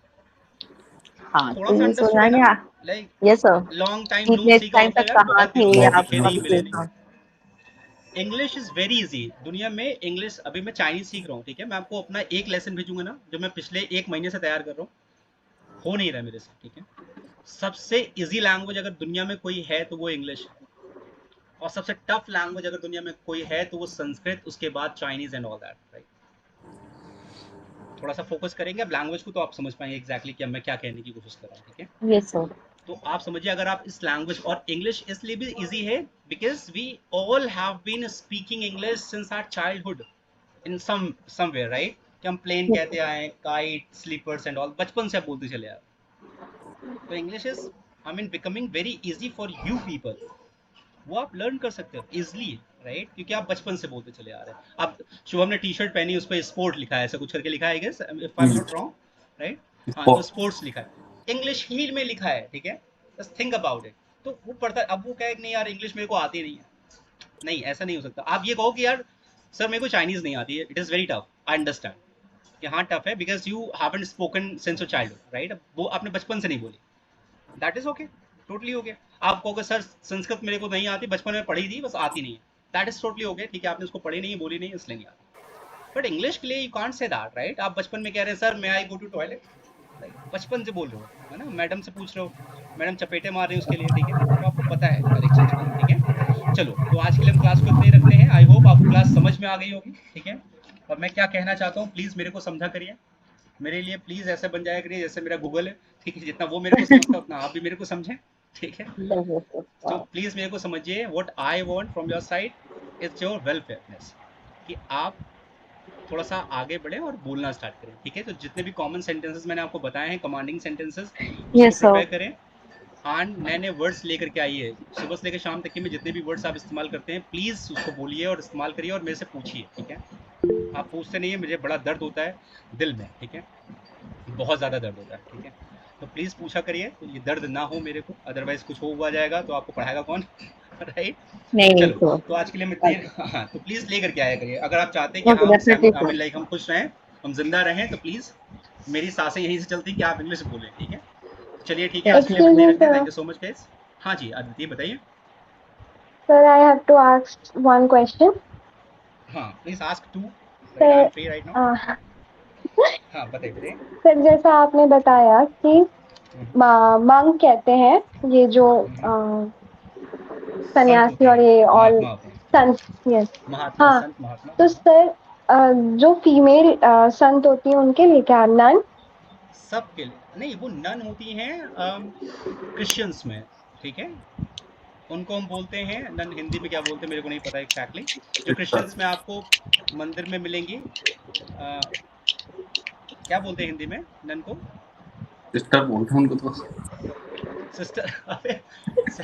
हाँ थोड़ा तो सा ये अंडरस्टूड है सोचा ना, क्या, like yes sir, long time no इतने सी का टाइम मतलब तक यार कहाँ बहुत थे दिनों से बहुत दिखे दिनों नहीं से। मिले नहीं। हाँ। इंग्लिश इज वेरी इजी दुनिया में, इंग्लिश अभी मैं चाइनीज सीख रहा हूँ, ठीक है, मैं आपको अपना एक लेसन भेजूंगा ना जो मैं पिछले 1 महीने से तैयार कर रहा हूँ, हो नहीं रहा मेरे से, ठीक है। सबसे इजी लैंग्वेज अगर दुनिया में कोई है तो वो इंग्लिश है, और सबसे टफ लैंग्वेज अगर दुनिया में कोई है तो वो संस्कृत, उसके बाद Chinese and all that, right. थोड़ा सा फोकस करेंगे अब लैंग्वेज को तो आप समझ पाएंगे एग्जैक्टली कि मैं क्या कहने की कोशिश कर रहा हूँ, ठीक है। Yes sir. तो आप समझिए अगर आप इस लैंग्वेज, और इंग्लिश इसलिए भी इजी है because we all have been speaking English since our childhood in somewhere, right, कि हम प्लेन कहते आए, काइट, स्लीपर्स एंड ऑल, बचपन से आप बोलते चले आए। तो English is I mean becoming very easy for you people, वो आप लर्न कर सकते हो इजिली, राइट, क्योंकि आप बचपन से बोलते चले आ रहे हैं। आप शुभम ने टी शर्ट पहनी, उस पर स्पोर्ट लिखा है, ऐसा कुछ करके लिखा है, if I am not wrong, right, हाँ तो स्पोर्ट्स लिखा है, इंग्लिश ही में लिखा है, ठीक है, जस्ट थिंक अबाउट इट। तो वो पढ़ता है, अब वो कहे कि नहीं यार इंग्लिश मेरे को आती नहीं है, नहीं ऐसा नहीं हो सकता। आप ये कहो कि यार सर मेरे को चाइनीज नहीं आती है, it is very tough, I understand कि हाँ टफ है because you haven't spoken since your childhood, right, वो आपने बचपन से नहीं बोली, that is okay, totally okay. आप कहोगे सर संस्कृत मेरे को नहीं आती, बचपन में पढ़ी थी बस आती नहीं है, दैट इज टोटली ओके, ठीक है, आपने उसको पढ़ी नहीं है, बोली नहीं है, इसलिए नहीं आती। बट इंग्लिश के लिए you can't say that, right. आप बचपन में कह रहे हैं sir may I go to toilet, बचपन से बोल रहे हो, है ना, मैडम से पूछ रहे हो, मैडम चपेटे मार रहे हैं उसके लिए, ठीक है, तो आपको पता है हर एक चीज का, ठीक है। चलो तो आज के लिए हम क्लास को इतना ही रखते हैं, आई होप आपको क्लास समझ में आ गई होगी, ठीक है। और मैं क्या कहना चाहता हूँ प्लीज मेरे को समझा करिए, मेरे लिए प्लीज ऐसे बन जाया करिए जैसे मेरा गूगल है, ठीक है, जितना वो मेरे को समझता है उतना आप भी मेरे को समझें, ठीक है। तो प्लीज मेरे को समझिए, what I want from your side is your welfareness, कि आप थोड़ा सा आगे बढ़े और बोलना स्टार्ट करें, ठीक है। तो जितने भी कॉमन सेंटेंसेस मैंने आपको बताए हैं, कमांडिंग सेंटेंसेस, उसको यस सर। प्रिपेयर करें, एंड नए नए वर्ड्स लेकर के आइए, सुबह से लेकर शाम तक के में जितने भी वर्ड्स आप इस्तेमाल करते हैं प्लीज उसको बोलिए और इस्तेमाल करिए और मेरे से पूछिए, ठीक है। आप पूछते नहीं है, मुझे बड़ा दर्द होता है दिल में, ठीक है, बहुत ज़्यादा दर्द होता है, ठीक है। तो प्लीज़ पूछा करिए, तो ये दर्द ना हो मेरे को, अदरवाइज कुछ हो हुआ जाएगा तो आपको पढ़ाएगा कौन, राइट। नहीं नहीं चलो सर। तो आज के लिए मैं हाँ, तो प्लीज़ लेकर के आया करिए, अगर आप चाहते हैं कि ओके हाँ डेफिनेटली हम सर। लाइक हम खुश रहें, हम जिंदा रहें, तो प्लीज़ मेरी सांसें यहीं से चलती कि आप इंग्लिश बोलें, ठीक है। चलिए ठीक है, आज के लिए हम Excuse इतना ही me, रखते हैं, sir. Thank you so much guys. हाँ जी अदिति बताइए। Sir, I have to ask one question. हाँ please ask too, right, I am Sir, free right now. uh, हाँ बताइए बताइए। सर जैसा आपने बताया कि मंक कहते हैं ये जो संत होते सन्यासी और हैं, ये ऑल महात्मा होते हैं, संत, यस। महात्मा, हाँ, संत महात्मा, तो हाँ हाँ। सर जो फीमेल संत होती है उनके लिए क्या नन? सबके लिए नहीं, वो नन होती हैं क्रिश्चियंस में, ठीक है, उनको हम बोलते हैं नन, हिंदी में क्या बोलते हैं मेरे को नहीं पता एग्जैक्टली, जो क्रिश्चियंस में आपको मंदिर में मिलेंगी, क्या बोलते हैं हिंदी में नन को, सिस्टर बोलते हैं उनको तो। सिस्टर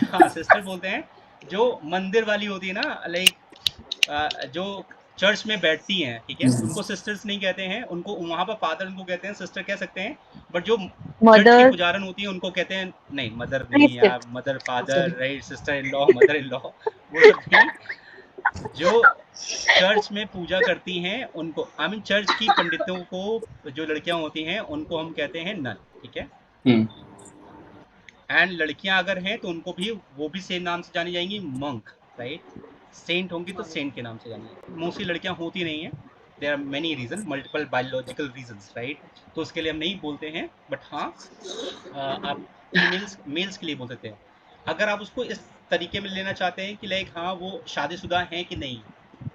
हाँ सिस्टर बोलते हैं, जो मंदिर वाली होती है ना, लाइक जो चर्च में बैठती हैं, ठीक है, उनको सिस्टर्स नहीं कहते हैं, उनको वहाँ पर फादर उनको कहते हैं, सिस्टर कह सकते हैं, बट जो चर्च की मदर पुजारन होती है उनको कहते हैं, नहीं मदर नहीं यार, mother father right, sister in law, mother in law, वो सब नहीं, जो चर्च में पूजा करती हैं उनको, आई मीन चर्च की पंडितों को जो लड़कियां होती हैं उनको हम कहते हैं नन, ठीक है। एंड लड़कियां अगर हैं तो उनको भी वो भी सेम नाम से जानी जाएंगी, मंक, राइट। सेंट होंगी तो सेंट के नाम से जानी जाएंगी। मोस्टली लड़कियां होती नहीं हैं, there are many reason, multiple biological reasons, right, तो उसके लिए हम नहीं बोलते हैं, बट हाँ आप फीमेल्स मेल्स के लिए बोल सकते हैं। अगर आप उसको इस तरीके में लेना चाहते हैं कि लाइक हाँ वो शादीशुदा हैं कि नहीं,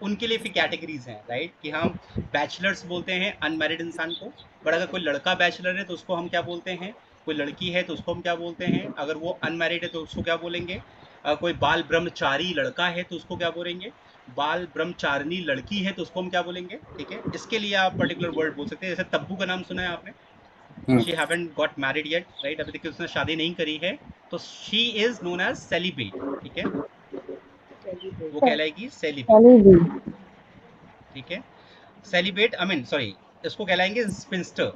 उनके लिए फिर कैटेगरीज हैं, राइट, कि हम बैचलर्स बोलते हैं अनमैरिड इंसान को, बट अगर कोई लड़का बैचलर है तो उसको हम क्या बोलते हैं, कोई लड़की है तो उसको हम क्या बोलते हैं, अगर वो अनमैरिड है तो उसको क्या बोलेंगे, कोई बाल ब्रह्मचारी लड़का है तो उसको क्या बोलेंगे, बाल ब्रह्मचारिणी लड़की है तो उसको हम क्या बोलेंगे, ठीक है। इसके लिए आप पर्टिकुलर वर्ड बोल सकते हैं, जैसे तब्बू का नाम सुना है आपने, she haven't got married yet, right, अभी तक उसने शादी नहीं करी है, तो she is known as celibate, ठीक है, वो कहलाएगी सेलिबेट, ठीक है। सेलिबेट आई मीन सॉरी, इसको कहलाएंगे स्पिंस्टर,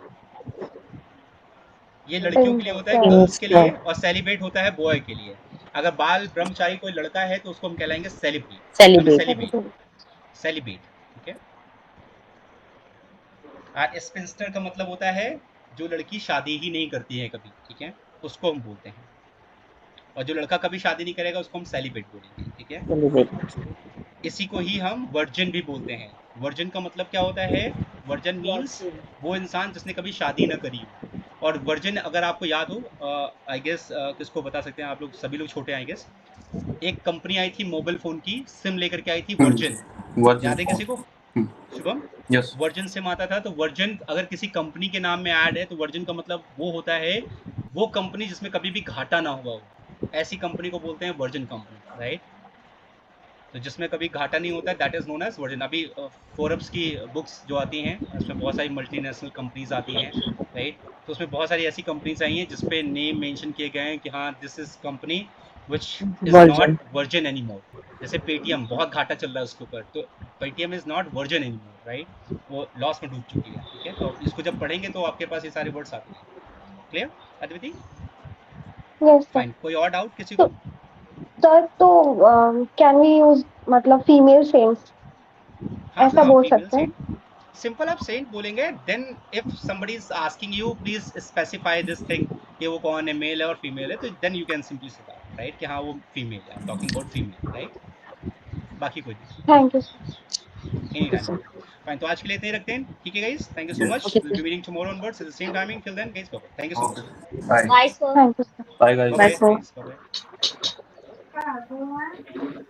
ये लड़कियों के लिए होता है, गर्ल्स के लिए, और सेलिब्रेट होता है बॉय के लिए। अगर बाल ब्रह्मचारी कोई लड़का है तो उसको हम कहलाएंगे सेलिब्रेट, ठीक है। और स्पिंस्टर का मतलब होता है जो लड़की शादी ही नहीं करती है कभी, ठीक है, उसको हम बोलते हैं, और जो लड़का कभी शादी नहीं करेगा उसको हम सेलिब्रेट बोलेंगे, ठीक है। इसी को ही हम वर्जिन भी बोलते हैं। वर्जिन का मतलब क्या होता है, वर्जिन मीन्स वो इंसान जिसने कभी शादी ना करी हो। और वर्जिन अगर आपको याद हो, आई गेस किसको बता सकते हैं आप लोग, सभी लोग छोटे हैं आई गेस, एक कंपनी आई थी मोबाइल फोन की, सिम लेकर के आई थी, वर्जिन, याद है किसी को, शुभम? यस, वर्जिन सिम आता था, तो वर्जिन अगर किसी कंपनी के नाम में ऐड है तो वर्जिन का मतलब वो होता है वो कंपनी जिसमें कभी भी घाटा ना हुआ हो, ऐसी कंपनी को बोलते हैं वर्जिन कंपनी, राइट। तो जिसमें कभी घाटा नहीं होता, that is known as virgin. अभी फोर्ब्स की बुक्स जो आती हैं उसमें बहुत सारी मल्टीनेशनल कंपनीज आती हैं, राइट, तो उसमें बहुत सारी ऐसी कंपनीज आई हैं जिसपे नेम मेंशन किए गए हैं कि हाँ this is company which is not virgin anymore. जैसे पेटीएम बहुत घाटा चल रहा है उसके ऊपर, तो Paytm is not virgin anymore, right, वो लॉस में डूब चुकी है, ठीक है। तो इसको जब पढ़ेंगे तो आपके पास ये सारे वर्ड्स आते हैं, clear Adviti? Yes sir. Fine, कोई और डाउट किसी को? सर तो कैन वी यूज मतलब फीमेल सेंट्स, ऐसा बोल सकते हैं? सिंपल आप सेंट बोलेंगे, then if somebody is asking you please specify this thing कि वो कौन है, मेल है और फीमेल है, तो then you can simply say that, right, कि हाँ वो फीमेल है, I am talking about female, right, बाकी कोई नहीं। थैंक यू फाइन, तो आज के लिए इतने ही रखते हैं, ठीक है guys, thank you so much, will be meeting tomorrow onwards at the same timing, till then guys, bye, thank you so much, bye Bye, sir. Thank you sir. Bye guys. Bye.